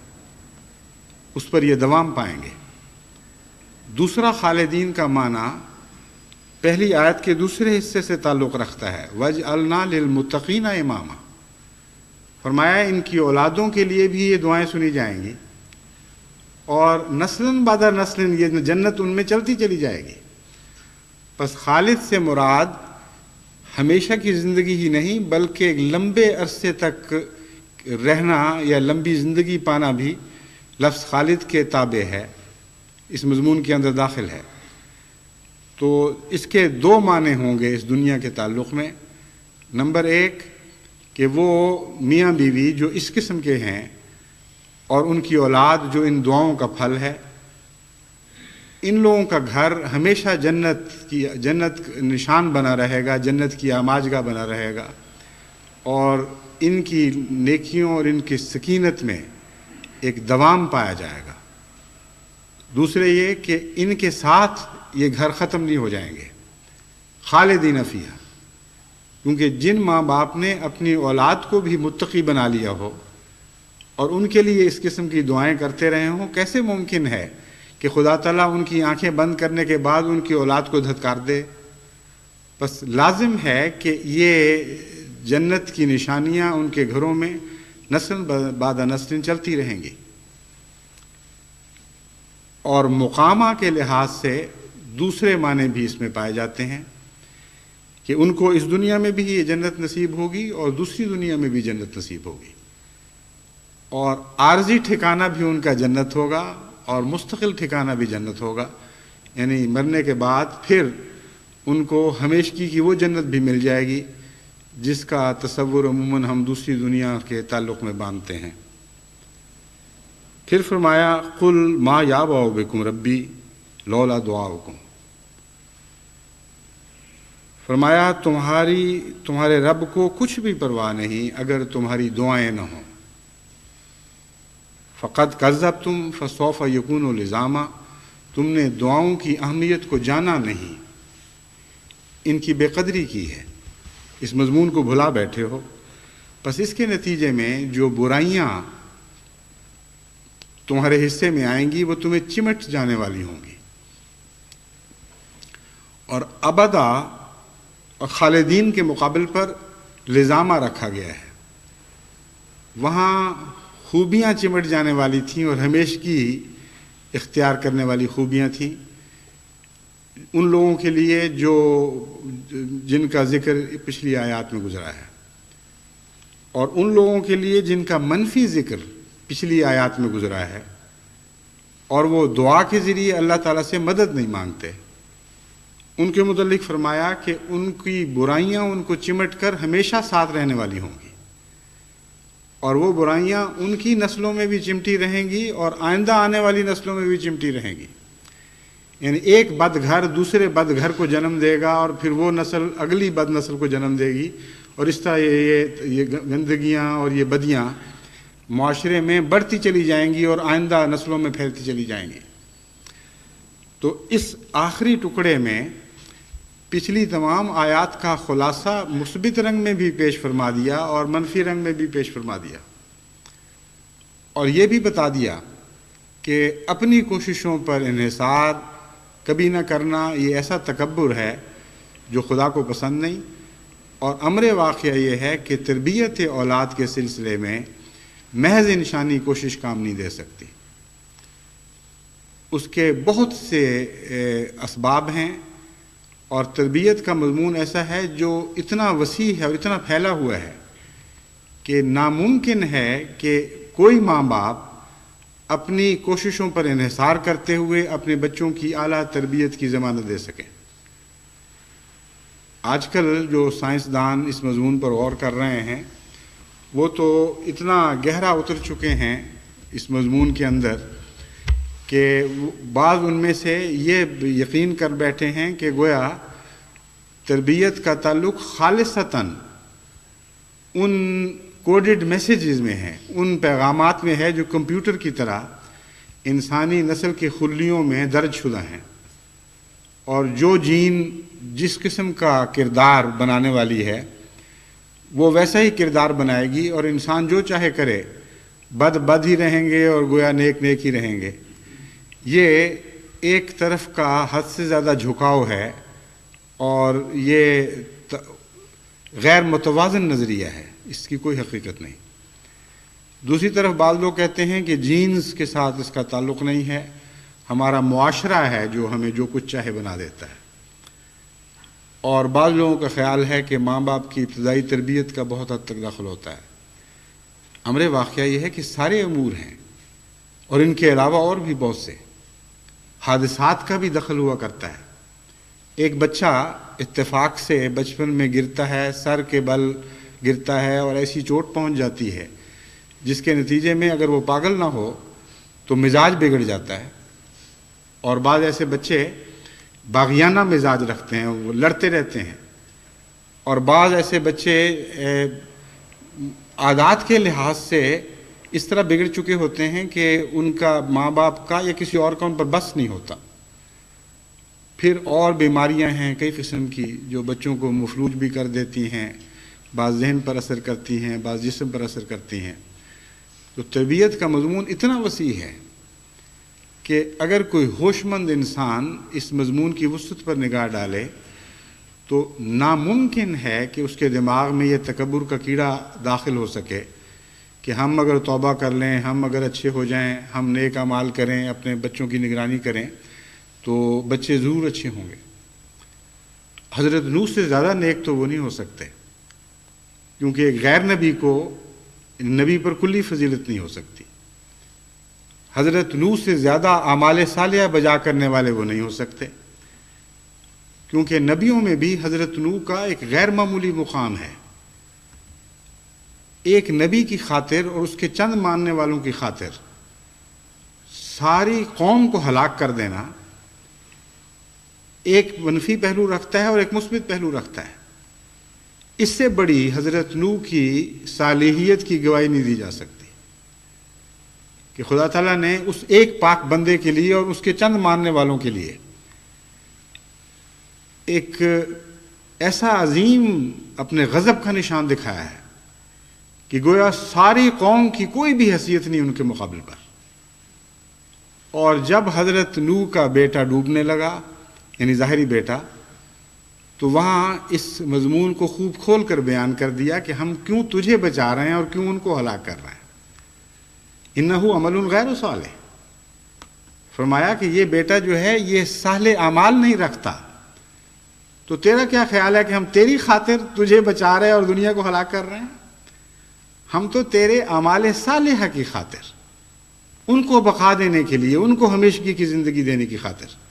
اس پر یہ دوام پائیں گے۔ دوسرا خالدین کا معنی پہلی آیت کے دوسرے حصے سے تعلق رکھتا ہے، وَجْعَلْنَا لِلْمُتَّقِينَ إِمَامًا۔ فرمایا ان کی اولادوں کے لیے بھی یہ دعائیں سنی جائیں گی، اور نسلاً بعد نسلاً یہ جنت ان میں چلتی چلی جائے گی۔ پس خالد سے مراد ہمیشہ کی زندگی ہی نہیں بلکہ ایک لمبے عرصے تک رہنا یا لمبی زندگی پانا بھی لفظ خالد کے تابع ہے، اس مضمون کے اندر داخل ہے۔ تو اس کے دو معنی ہوں گے اس دنیا کے تعلق میں۔ نمبر ایک کہ وہ میاں بیوی جو اس قسم کے ہیں اور ان کی اولاد جو ان دعاؤں کا پھل ہے، ان لوگوں کا گھر ہمیشہ جنت نشان بنا رہے گا، جنت کی آماجگاہ بنا رہے گا، اور ان کی نیکیوں اور ان کی سکینت میں ایک دوام پایا جائے گا۔ دوسرے یہ کہ ان کے ساتھ یہ گھر ختم نہیں ہو جائیں گے، خالدین فیہا، کیونکہ جن ماں باپ نے اپنی اولاد کو بھی متقی بنا لیا ہو اور ان کے لیے اس قسم کی دعائیں کرتے رہے ہوں، کیسے ممکن ہے کہ خدا تعالیٰ ان کی آنکھیں بند کرنے کے بعد ان کی اولاد کو دھتکار دے؟ بس لازم ہے کہ یہ جنت کی نشانیاں ان کے گھروں میں نسل بعد نسل چلتی رہیں گی۔ اور مقامہ کے لحاظ سے دوسرے معنی بھی اس میں پائے جاتے ہیں کہ ان کو اس دنیا میں بھی یہ جنت نصیب ہوگی اور دوسری دنیا میں بھی جنت نصیب ہوگی، اور عارضی ٹھکانہ بھی ان کا جنت ہوگا اور مستقل ٹھکانہ بھی جنت ہوگا، یعنی مرنے کے بعد پھر ان کو ہمیشگی کی وہ جنت بھی مل جائے گی جس کا تصور عموماً ہم دوسری دنیا کے تعلق میں باندھتے ہیں۔ پھر فرمایا قل ما یعبأ بکم ربی لولا دعاؤکم، فرمایا تمہارے رب کو کچھ بھی پرواہ نہیں اگر تمہاری دعائیں نہ ہوں۔ فقد کذبتم فسوف یکون لزاما، تم نے دعاؤں کی اہمیت کو جانا نہیں، ان کی بے قدری کی ہے، اس مضمون کو بھلا بیٹھے ہو۔ پس اس کے نتیجے میں جو برائیاں تمہارے حصے میں آئیں گی وہ تمہیں چمٹ جانے والی ہوں گی۔ اور ابدا اور خالدین کے مقابل پر لزامہ رکھا گیا ہے، وہاں خوبیاں چمٹ جانے والی تھیں اور ہمیشگی اختیار کرنے والی خوبیاں تھیں ان لوگوں کے لیے جن کا ذکر پچھلی آیات میں گزرا ہے، اور ان لوگوں کے لیے جن کا منفی ذکر پچھلی آیات میں گزرا ہے، اور وہ دعا کے ذریعے اللہ تعالیٰ سے مدد نہیں مانگتے، ان کے متعلق فرمایا کہ ان کی برائیاں ان کو چمٹ کر ہمیشہ ساتھ رہنے والی ہوں گی، اور وہ برائیاں ان کی نسلوں میں بھی چمٹی رہیں گی اور آئندہ آنے والی نسلوں میں بھی چمٹی رہیں گی، یعنی ایک بد گھر دوسرے بد گھر کو جنم دے گا اور پھر وہ نسل اگلی بد نسل کو جنم دے گی، اور اس طرح یہ گندگیاں اور یہ بدیاں معاشرے میں بڑھتی چلی جائیں گی اور آئندہ نسلوں میں پھیلتی چلی جائیں گی۔ تو اس آخری ٹکڑے میں پچھلی تمام آیات کا خلاصہ مثبت رنگ میں بھی پیش فرما دیا اور منفی رنگ میں بھی پیش فرما دیا، اور یہ بھی بتا دیا کہ اپنی کوششوں پر انحصار کبھی نہ کرنا یہ ایسا تکبر ہے جو خدا کو پسند نہیں، اور امر واقعہ یہ ہے کہ تربیت اولاد کے سلسلے میں محض انسانی کوشش کام نہیں دے سکتی، اس کے بہت سے اسباب ہیں، اور تربیت کا مضمون ایسا ہے جو اتنا وسیع ہے اور اتنا پھیلا ہوا ہے کہ ناممکن ہے کہ کوئی ماں باپ اپنی کوششوں پر انحصار کرتے ہوئے اپنے بچوں کی اعلیٰ تربیت کی ضمانت دے سکیں۔ آج کل جو سائنسدان اس مضمون پر غور کر رہے ہیں وہ تو اتنا گہرا اتر چکے ہیں اس مضمون کے اندر کہ بعض ان میں سے یہ یقین کر بیٹھے ہیں کہ گویا تربیت کا تعلق خالصتاً ان کوڈڈ میسیجز میں ہے، ان پیغامات میں ہے جو کمپیوٹر کی طرح انسانی نسل کے خلیوں میں درج شدہ ہیں، اور جو جین جس قسم کا کردار بنانے والی ہے وہ ویسا ہی کردار بنائے گی، اور انسان جو چاہے کرے، بد ہی رہیں گے اور گویا نیک ہی رہیں گے۔ یہ ایک طرف کا حد سے زیادہ جھکاؤ ہے، اور یہ غیر متوازن نظریہ ہے، اس کی کوئی حقیقت نہیں۔ دوسری طرف بعض لوگ کہتے ہیں کہ جینز کے ساتھ اس کا تعلق نہیں ہے، ہمارا معاشرہ ہے جو ہمیں جو کچھ چاہے بنا دیتا ہے۔ اور بعض لوگوں کا خیال ہے کہ ماں باپ کی ابتدائی تربیت کا بہت حد تک دخل ہوتا ہے۔ امر واقعہ یہ ہے کہ سارے امور ہیں، اور ان کے علاوہ اور بھی بہت سے حادثات کا بھی دخل ہوا کرتا ہے۔ ایک بچہ اتفاق سے بچپن میں گرتا ہے، سر کے بل گرتا ہے اور ایسی چوٹ پہنچ جاتی ہے جس کے نتیجے میں اگر وہ پاگل نہ ہو تو مزاج بگڑ جاتا ہے، اور بعض ایسے بچے باغیانہ مزاج رکھتے ہیں، وہ لڑتے رہتے ہیں، اور بعض ایسے بچے عادات کے لحاظ سے اس طرح بگڑ چکے ہوتے ہیں کہ ان کا ماں باپ کا یا کسی اور کا ان پر بس نہیں ہوتا۔ پھر اور بیماریاں ہیں کئی قسم کی جو بچوں کو مفلوج بھی کر دیتی ہیں، بعض ذہن پر اثر کرتی ہیں، بعض جسم پر اثر کرتی ہیں۔ تو تربیت کا مضمون اتنا وسیع ہے کہ اگر کوئی ہوش مند انسان اس مضمون کی وسعت پر نگاہ ڈالے تو ناممکن ہے کہ اس کے دماغ میں یہ تکبر کا کیڑا داخل ہو سکے کہ ہم اگر توبہ کر لیں، ہم اگر اچھے ہو جائیں، ہم نیک اعمال کریں، اپنے بچوں کی نگرانی کریں تو بچے ضرور اچھے ہوں گے۔ حضرت نوح سے زیادہ نیک تو وہ نہیں ہو سکتے، کیونکہ ایک غیر نبی کو نبی پر کلی فضیلت نہیں ہو سکتی۔ حضرت نوح سے زیادہ اعمال صالحہ بجا کرنے والے وہ نہیں ہو سکتے، کیونکہ نبیوں میں بھی حضرت نوح کا ایک غیر معمولی مقام ہے۔ ایک نبی کی خاطر اور اس کے چند ماننے والوں کی خاطر ساری قوم کو ہلاک کر دینا ایک منفی پہلو رکھتا ہے اور ایک مثبت پہلو رکھتا ہے۔ اس سے بڑی حضرت نوح کی صالحیت کی گواہی نہیں دی جا سکتی کہ خدا تعالیٰ نے اس ایک پاک بندے کے لیے اور اس کے چند ماننے والوں کے لیے ایک ایسا عظیم اپنے غضب کا نشان دکھایا ہے کہ گویا ساری قوم کی کوئی بھی حیثیت نہیں ان کے مقابل پر۔ اور جب حضرت نوح کا بیٹا ڈوبنے لگا، یعنی ظاہری بیٹا، تو وہاں اس مضمون کو خوب کھول کر بیان کر دیا کہ ہم کیوں تجھے بچا رہے ہیں اور کیوں ان کو ہلاک کر رہے ہیں۔ انہو عمل غیر صالح، فرمایا کہ یہ بیٹا جو ہے یہ صالح اعمال نہیں رکھتا، تو تیرا کیا خیال ہے کہ ہم تیری خاطر تجھے بچا رہے اور دنیا کو ہلاک کر رہے ہیں؟ ہم تو تیرے اعمال صالحہ کی خاطر، ان کو بقا دینے کے لیے، ان کو ہمیشگی کی زندگی دینے کی خاطر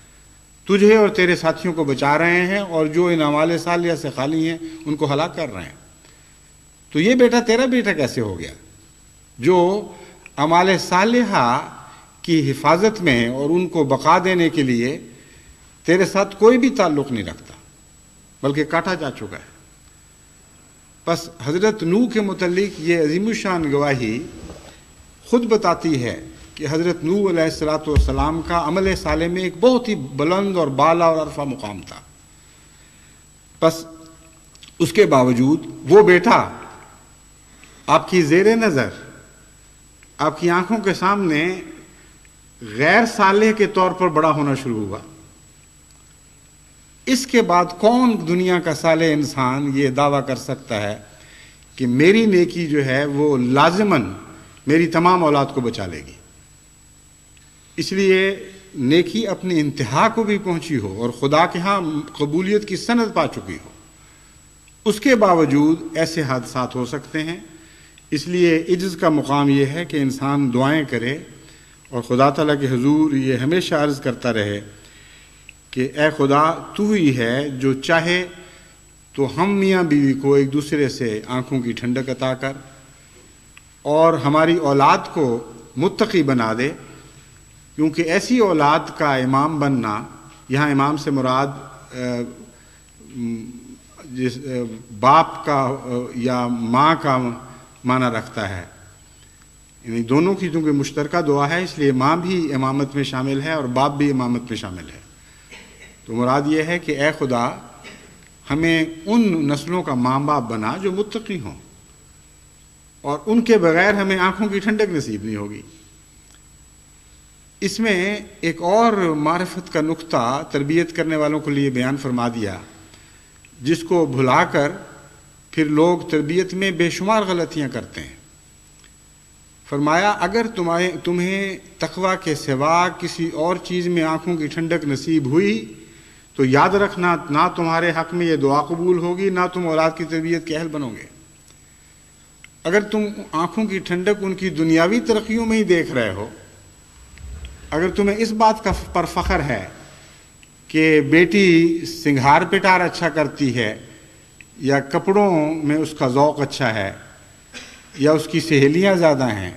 تجھے اور تیرے ساتھیوں کو بچا رہے ہیں، اور جو ان اعمال صالحہ سے خالی ہیں ان کو ہلاک کر رہے ہیں۔ تو یہ بیٹا تیرا بیٹا کیسے ہو گیا جو اعمال صالحہ کی حفاظت میں اور ان کو بقا دینے کے لیے تیرے ساتھ کوئی بھی تعلق نہیں رکھتا بلکہ کاٹا جا چکا ہے؟ بس حضرت نوح کے متعلق یہ عظیم الشان گواہی خود بتاتی ہے کہ حضرت نوح علیہ السلام کا عمل صالح میں ایک بہت ہی بلند اور بالا اور عرفہ مقام تھا۔ بس اس کے باوجود وہ بیٹا آپ کی زیر نظر، آپ کی آنکھوں کے سامنے غیر صالح کے طور پر بڑا ہونا شروع ہوا۔ اس کے بعد کون دنیا کا صالح انسان یہ دعویٰ کر سکتا ہے کہ میری نیکی جو ہے وہ لازماً میری تمام اولاد کو بچا لے گی؟ اس لیے نیکی اپنی انتہا کو بھی پہنچی ہو اور خدا کے ہاں قبولیت کی سند پا چکی ہو، اس کے باوجود ایسے حادثات ہو سکتے ہیں۔ اس لیے عجز کا مقام یہ ہے کہ انسان دعائیں کرے اور خدا تعالیٰ کے حضور یہ ہمیشہ عرض کرتا رہے کہ اے خدا تو ہی ہے جو چاہے تو ہم میاں بیوی کو ایک دوسرے سے آنکھوں کی ٹھنڈک عطا کر اور ہماری اولاد کو متقی بنا دے، کیونکہ ایسی اولاد کا امام بننا، یہاں امام سے مراد جس باپ کا یا ماں کا معنی رکھتا ہے، یعنی دونوں کی چونکہ مشترکہ دعا ہے اس لیے ماں بھی امامت میں شامل ہے اور باپ بھی امامت میں شامل ہے۔ تو مراد یہ ہے کہ اے خدا ہمیں ان نسلوں کا ماں باپ بنا جو متقی ہوں، اور ان کے بغیر ہمیں آنکھوں کی ٹھنڈک نصیب نہیں ہوگی۔ اس میں ایک اور معرفت کا نقطہ تربیت کرنے والوں کے لیے بیان فرما دیا، جس کو بھلا کر پھر لوگ تربیت میں بے شمار غلطیاں کرتے ہیں۔ فرمایا اگر تمہیں تقویٰ کے سوا کسی اور چیز میں آنکھوں کی ٹھنڈک نصیب ہوئی تو یاد رکھنا نہ تمہارے حق میں یہ دعا قبول ہوگی، نہ تم اولاد کی تربیت کے اہل بنو گے۔ اگر تم آنکھوں کی ٹھنڈک ان کی دنیاوی ترقیوں میں ہی دیکھ رہے ہو، اگر تمہیں اس بات پر فخر ہے کہ بیٹی سنگھار پٹار اچھا کرتی ہے، یا کپڑوں میں اس کا ذوق اچھا ہے، یا اس کی سہیلیاں زیادہ ہیں،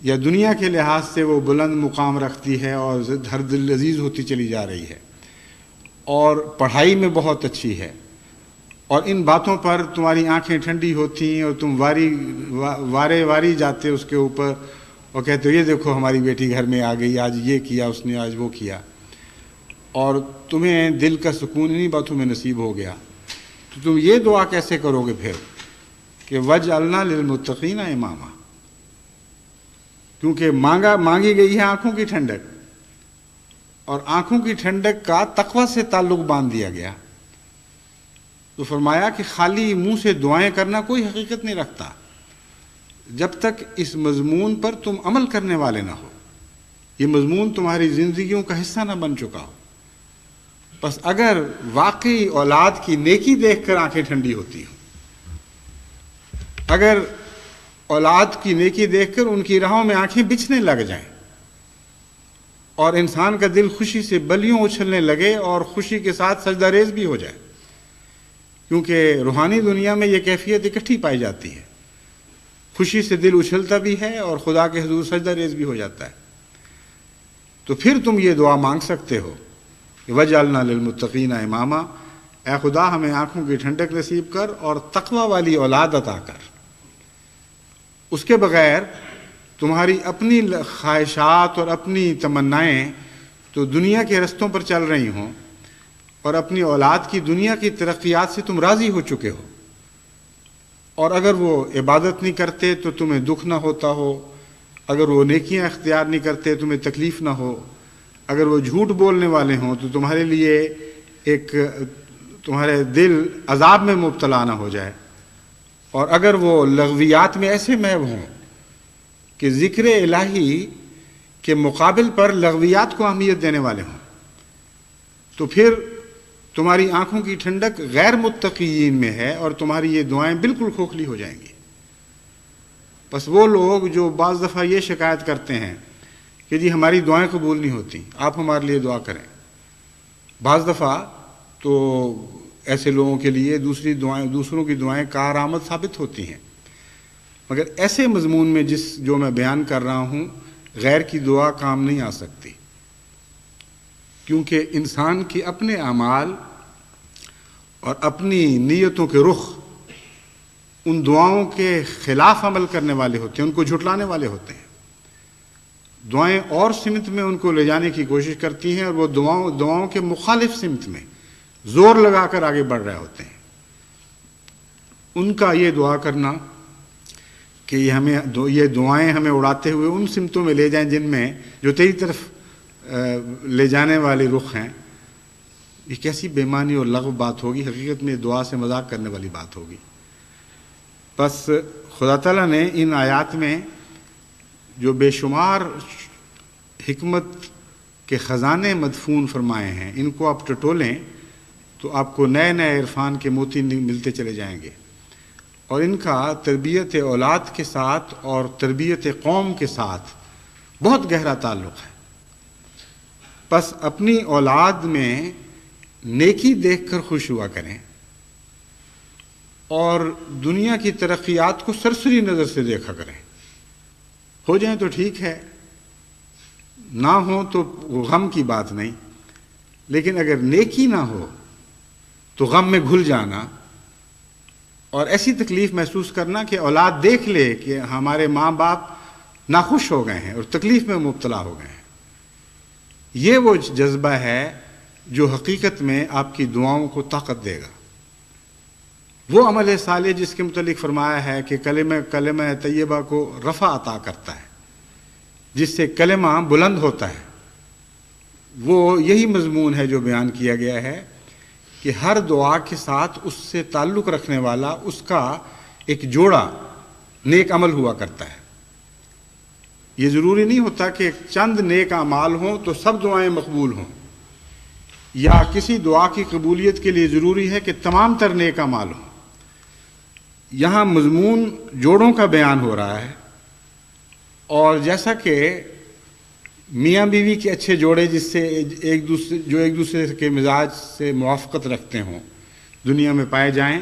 یا دنیا کے لحاظ سے وہ بلند مقام رکھتی ہے اور ہر دل عزیز ہوتی چلی جا رہی ہے، اور پڑھائی میں بہت اچھی ہے، اور ان باتوں پر تمہاری آنکھیں ٹھنڈی ہوتی ہیں اور تم وارے جاتے اس کے اوپر اور کہتے ہو یہ دیکھو ہماری بیٹی گھر میں آ گئی، آج یہ کیا اس نے، آج وہ کیا، اور تمہیں دل کا سکون انہی باتوں میں نصیب ہو گیا، تو تم یہ دعا کیسے کرو گے پھر کہ وَجْعَلْنَا لِلْمُتَّقِينَ إِمَامًا؟ کیونکہ مانگی گئی ہے آنکھوں کی ٹھنڈک، اور آنکھوں کی ٹھنڈک کا تقویٰ سے تعلق باندھ دیا گیا۔ تو فرمایا کہ خالی منہ سے دعائیں کرنا کوئی حقیقت نہیں رکھتا جب تک اس مضمون پر تم عمل کرنے والے نہ ہو، یہ مضمون تمہاری زندگیوں کا حصہ نہ بن چکا ہو۔ بس اگر واقعی اولاد کی نیکی دیکھ کر آنکھیں ٹھنڈی ہوتی ہوں، اگر اولاد کی نیکی دیکھ کر ان کی راہوں میں آنکھیں بچھنے لگ جائیں اور انسان کا دل خوشی سے بلیوں اچھلنے لگے اور خوشی کے ساتھ سجدہ ریز بھی ہو جائے، کیونکہ روحانی دنیا میں یہ کیفیت اکٹھی پائی جاتی ہے، خوشی سے دل اچھلتا بھی ہے اور خدا کے حضور سجدہ ریز بھی ہو جاتا ہے، تو پھر تم یہ دعا مانگ سکتے ہو کہ وَجْعَلْنَا لِلْمُتَّقِينَ إِمَامًا، اے خدا ہمیں آنکھوں کی ٹھنڈک نصیب کر اور تقوی والی اولاد عطا کر۔ اس کے بغیر تمہاری اپنی خواہشات اور اپنی تمنائیں تو دنیا کے رستوں پر چل رہی ہوں، اور اپنی اولاد کی دنیا کی ترقیات سے تم راضی ہو چکے ہو، اور اگر وہ عبادت نہیں کرتے تو تمہیں دکھ نہ ہوتا ہو، اگر وہ نیکیاں اختیار نہیں کرتے تمہیں تکلیف نہ ہو، اگر وہ جھوٹ بولنے والے ہوں تو تمہارے لیے تمہارے دل عذاب میں مبتلا نہ ہو جائے، اور اگر وہ لغویات میں ایسے محو ہوں کہ ذکر الہی کے مقابل پر لغویات کو اہمیت دینے والے ہوں، تو پھر تمہاری آنکھوں کی ٹھنڈک غیر متقین میں ہے اور تمہاری یہ دعائیں بالکل کھوکھلی ہو جائیں گی۔ بس وہ لوگ جو بعض دفعہ یہ شکایت کرتے ہیں کہ جی ہماری دعائیں قبول نہیں ہوتی، آپ ہمارے لیے دعا کریں، بعض دفعہ تو ایسے لوگوں کے لیے دوسروں کی دعائیں کارآمد ثابت ہوتی ہیں، مگر ایسے مضمون میں جو میں بیان کر رہا ہوں غیر کی دعا کام نہیں آ سکتی، کیونکہ انسان کے اپنے اعمال اور اپنی نیتوں کے رخ ان دعاؤں کے خلاف عمل کرنے والے ہوتے ہیں، ان کو جھٹلانے والے ہوتے ہیں۔ دعائیں اور سمت میں ان کو لے جانے کی کوشش کرتی ہیں اور وہ دعاؤں کے مخالف سمت میں زور لگا کر آگے بڑھ رہے ہوتے ہیں۔ ان کا یہ دعا کرنا کہ یہ دعائیں ہمیں اڑاتے ہوئے ان سمتوں میں لے جائیں جن میں جو تیری طرف لے جانے والے رخ ہیں، یہ کیسی بے معنی اور لغو بات ہوگی، حقیقت میں دعا سے مذاق کرنے والی بات ہوگی۔ بس خدا تعالیٰ نے ان آیات میں جو بے شمار حکمت کے خزانے مدفون فرمائے ہیں، ان کو آپ ٹٹولیں تو آپ کو نئے نئے عرفان کے موتی ملتے چلے جائیں گے، اور ان کا تربیت اولاد کے ساتھ اور تربیت قوم کے ساتھ بہت گہرا تعلق ہے۔ بس اپنی اولاد میں نیکی دیکھ کر خوش ہوا کریں اور دنیا کی ترقیات کو سرسری نظر سے دیکھا کریں، ہو جائیں تو ٹھیک ہے، نہ ہو تو غم کی بات نہیں، لیکن اگر نیکی نہ ہو تو غم میں گھل جانا اور ایسی تکلیف محسوس کرنا کہ اولاد دیکھ لے کہ ہمارے ماں باپ ناخوش ہو گئے ہیں اور تکلیف میں مبتلا ہو گئے ہیں، یہ وہ جذبہ ہے جو حقیقت میں آپ کی دعاؤں کو طاقت دے گا۔ وہ عمل صالح جس کے متعلق فرمایا ہے کہ کلمہ طیبہ کو رفع عطا کرتا ہے، جس سے کلمہ بلند ہوتا ہے، وہ یہی مضمون ہے جو بیان کیا گیا ہے کہ ہر دعا کے ساتھ اس سے تعلق رکھنے والا اس کا ایک جوڑا نیک عمل ہوا کرتا ہے۔ یہ ضروری نہیں ہوتا کہ چند نیک اعمال ہوں تو سب دعائیں مقبول ہوں، یا کسی دعا کی قبولیت کے لیے ضروری ہے کہ تمام تر نیک اعمال ہوں۔ یہاں مضمون جوڑوں کا بیان ہو رہا ہے، اور جیسا کہ میاں بیوی کے اچھے جوڑے جس سے ایک دوسرے کے مزاج سے موافقت رکھتے ہوں دنیا میں پائے جائیں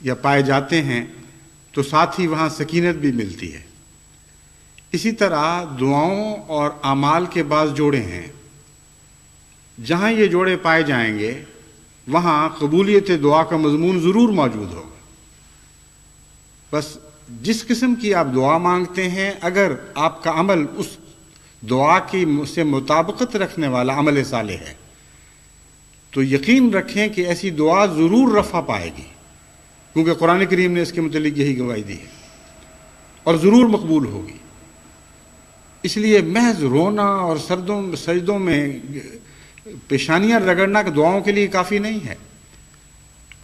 یا پائے جاتے ہیں، تو ساتھ ہی وہاں سکینت بھی ملتی ہے۔ اسی طرح دعاؤں اور اعمال کے بعض جوڑے ہیں، جہاں یہ جوڑے پائے جائیں گے وہاں قبولیت دعا کا مضمون ضرور موجود ہوگا۔ بس جس قسم کی آپ دعا مانگتے ہیں، اگر آپ کا عمل اس دعا کی سے مطابقت رکھنے والا عمل صالح ہے تو یقین رکھیں کہ ایسی دعا ضرور رفع پائے گی، کیونکہ قرآن کریم نے اس کے متعلق یہی گواہی دی ہے، اور ضرور مقبول ہوگی۔ اس لیے محض رونا اور سجدوں میں پیشانیاں رگڑنا دعاؤں کے لیے کافی نہیں ہے۔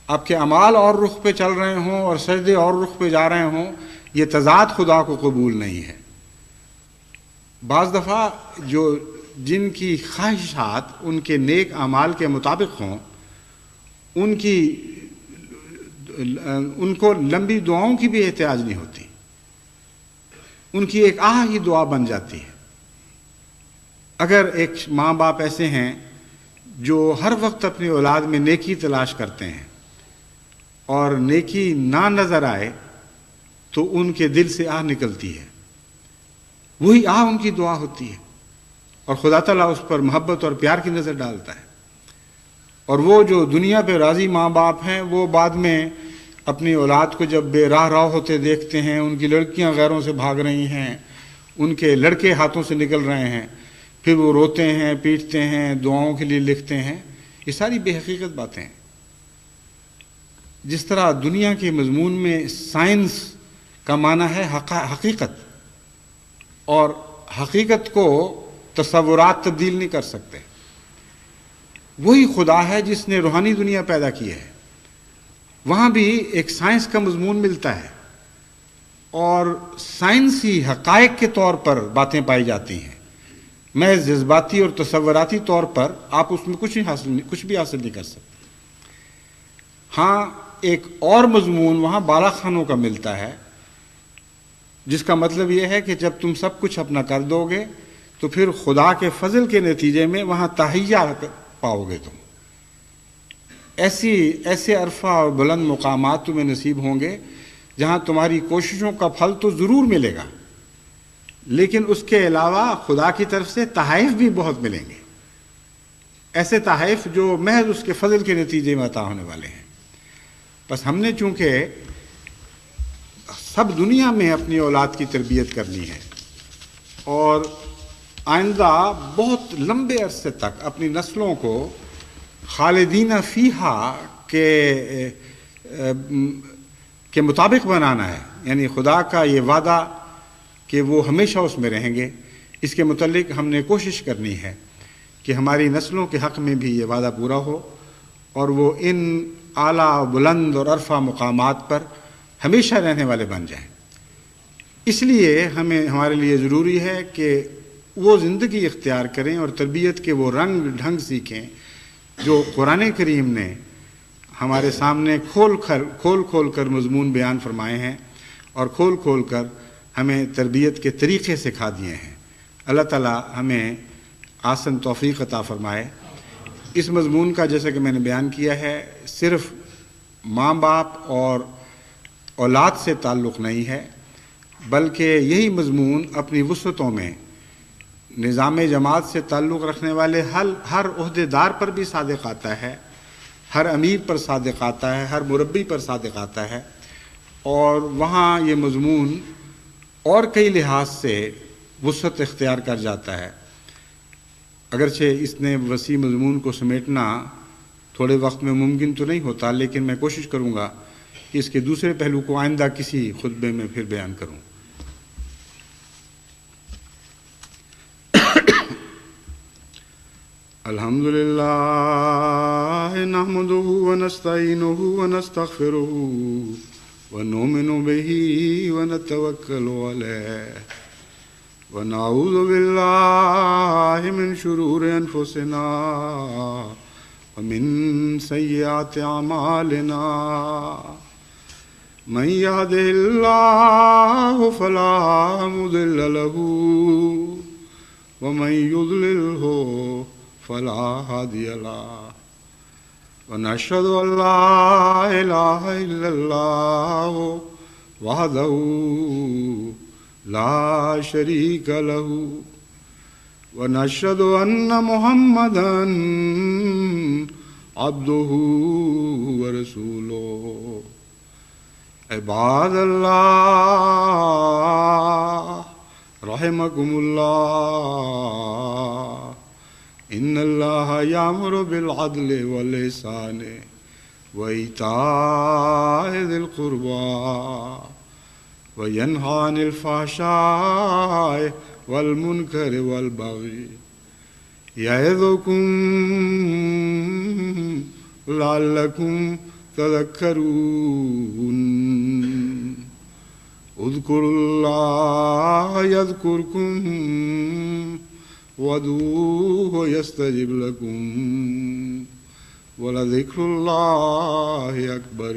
آپ کے اعمال اور رخ پہ چل رہے ہوں اور سجدے اور رخ پہ جا رہے ہوں، یہ تضاد خدا کو قبول نہیں ہے۔ بعض دفعہ جن کی خواہشات ان کے نیک اعمال کے مطابق ہوں، ان کو لمبی دعاؤں کی بھی احتیاج نہیں ہوتی، ان کی ایک آہ ہی دعا بن جاتی ہے۔ اگر ایک ماں باپ ایسے ہیں جو ہر وقت اپنی اولاد میں نیکی تلاش کرتے ہیں اور نیکی نہ نظر آئے تو ان کے دل سے آہ نکلتی ہے، وہی آہ ان کی دعا ہوتی ہے، اور خدا تعالیٰ اس پر محبت اور پیار کی نظر ڈالتا ہے۔ اور وہ جو دنیا پہ راضی ماں باپ ہیں، وہ بعد میں اپنی اولاد کو جب بے راہ ہوتے دیکھتے ہیں، ان کی لڑکیاں غیروں سے بھاگ رہی ہیں، ان کے لڑکے ہاتھوں سے نکل رہے ہیں، پھر وہ روتے ہیں، پیٹتے ہیں، دعاؤں کے لیے لکھتے ہیں۔ یہ ساری بے حقیقت باتیں ہیں۔ جس طرح دنیا کے مضمون میں سائنس کا معنی ہے حقیقت، اور حقیقت کو تصورات تبدیل نہیں کر سکتے، وہی خدا ہے جس نے روحانی دنیا پیدا کی ہے۔ وہاں بھی ایک سائنس کا مضمون ملتا ہے، اور سائنسی حقائق کے طور پر باتیں پائی جاتی ہیں، محض جذباتی اور تصوراتی طور پر آپ اس میں کچھ بھی حاصل نہیں کر سکتے۔ ہاں، ایک اور مضمون وہاں بالا خانوں کا ملتا ہے، جس کا مطلب یہ ہے کہ جب تم سب کچھ اپنا کر دو گے تو پھر خدا کے فضل کے نتیجے میں وہاں تہیہ پاؤ گے تم۔ ایسے عرفہ اور بلند مقامات تمہیں نصیب ہوں گے جہاں تمہاری کوششوں کا پھل تو ضرور ملے گا، لیکن اس کے علاوہ خدا کی طرف سے تحائف بھی بہت ملیں گے، ایسے تحائف جو محض اس کے فضل کے نتیجے میں عطا ہونے والے ہیں۔ بس ہم نے چونکہ سب دنیا میں اپنی اولاد کی تربیت کرنی ہے اور آئندہ بہت لمبے عرصے تک اپنی نسلوں کو خالدین فیہا کے مطابق بنانا ہے، یعنی خدا کا یہ وعدہ کہ وہ ہمیشہ اس میں رہیں گے، اس کے متعلق ہم نے کوشش کرنی ہے کہ ہماری نسلوں کے حق میں بھی یہ وعدہ پورا ہو اور وہ ان اعلیٰ بلند اور عرفہ مقامات پر ہمیشہ رہنے والے بن جائیں۔ اس لیے ہمارے لیے ضروری ہے کہ وہ زندگی اختیار کریں اور تربیت کے وہ رنگ ڈھنگ سیکھیں جو قرآن کریم نے ہمارے سامنے کھول کر مضمون بیان فرمائے ہیں اور کھول کر ہمیں تربیت کے طریقے سکھا دیے ہیں۔ اللہ تعالیٰ ہمیں آسن توفیق عطا فرمائے۔ اس مضمون کا جیسا کہ میں نے بیان کیا ہے، صرف ماں باپ اور اولاد سے تعلق نہیں ہے، بلکہ یہی مضمون اپنی وسعتوں میں نظام جماعت سے تعلق رکھنے والے ہر عہدے دار پر بھی صادق آتا ہے، ہر امیر پر صادق آتا ہے، ہر مربی پر صادق آتا ہے، اور وہاں یہ مضمون اور کئی لحاظ سے وسعت اختیار کر جاتا ہے۔ اگرچہ اس نے وسیع مضمون کو سمیٹنا تھوڑے وقت میں ممکن تو نہیں ہوتا، لیکن میں کوشش کروں گا کہ اس کے دوسرے پہلو کو آئندہ کسی خطبے میں پھر بیان کروں۔ الحمد للہ نحمدہ ونستعینہ ونستغفرہ ونؤمن بہ ونتوکل علیہ ونعوذ باللہ من شرور انفسنا ومن سیئات اعمالنا من یہدہ اللہ فلا مضل لہ ومن یضللہ فلا ہادی لہ ونشہد ان لا الہ الا اللہ وحدہ لا شریک لہ ونشہد ان محمدا عبدہ ورسولہ۔ عباد اللہ رحمکم اللہ، ان اللہ یامر بالعدل والإحسان وإیتاء ذی القربى وینہی عن الفحشاء والمنکر والبغی یعظکم لعلکم تذکرون۔ اذکروا اللہ یذکرکم وادعوہ یستجب لکم ولذکر اللہ اکبر۔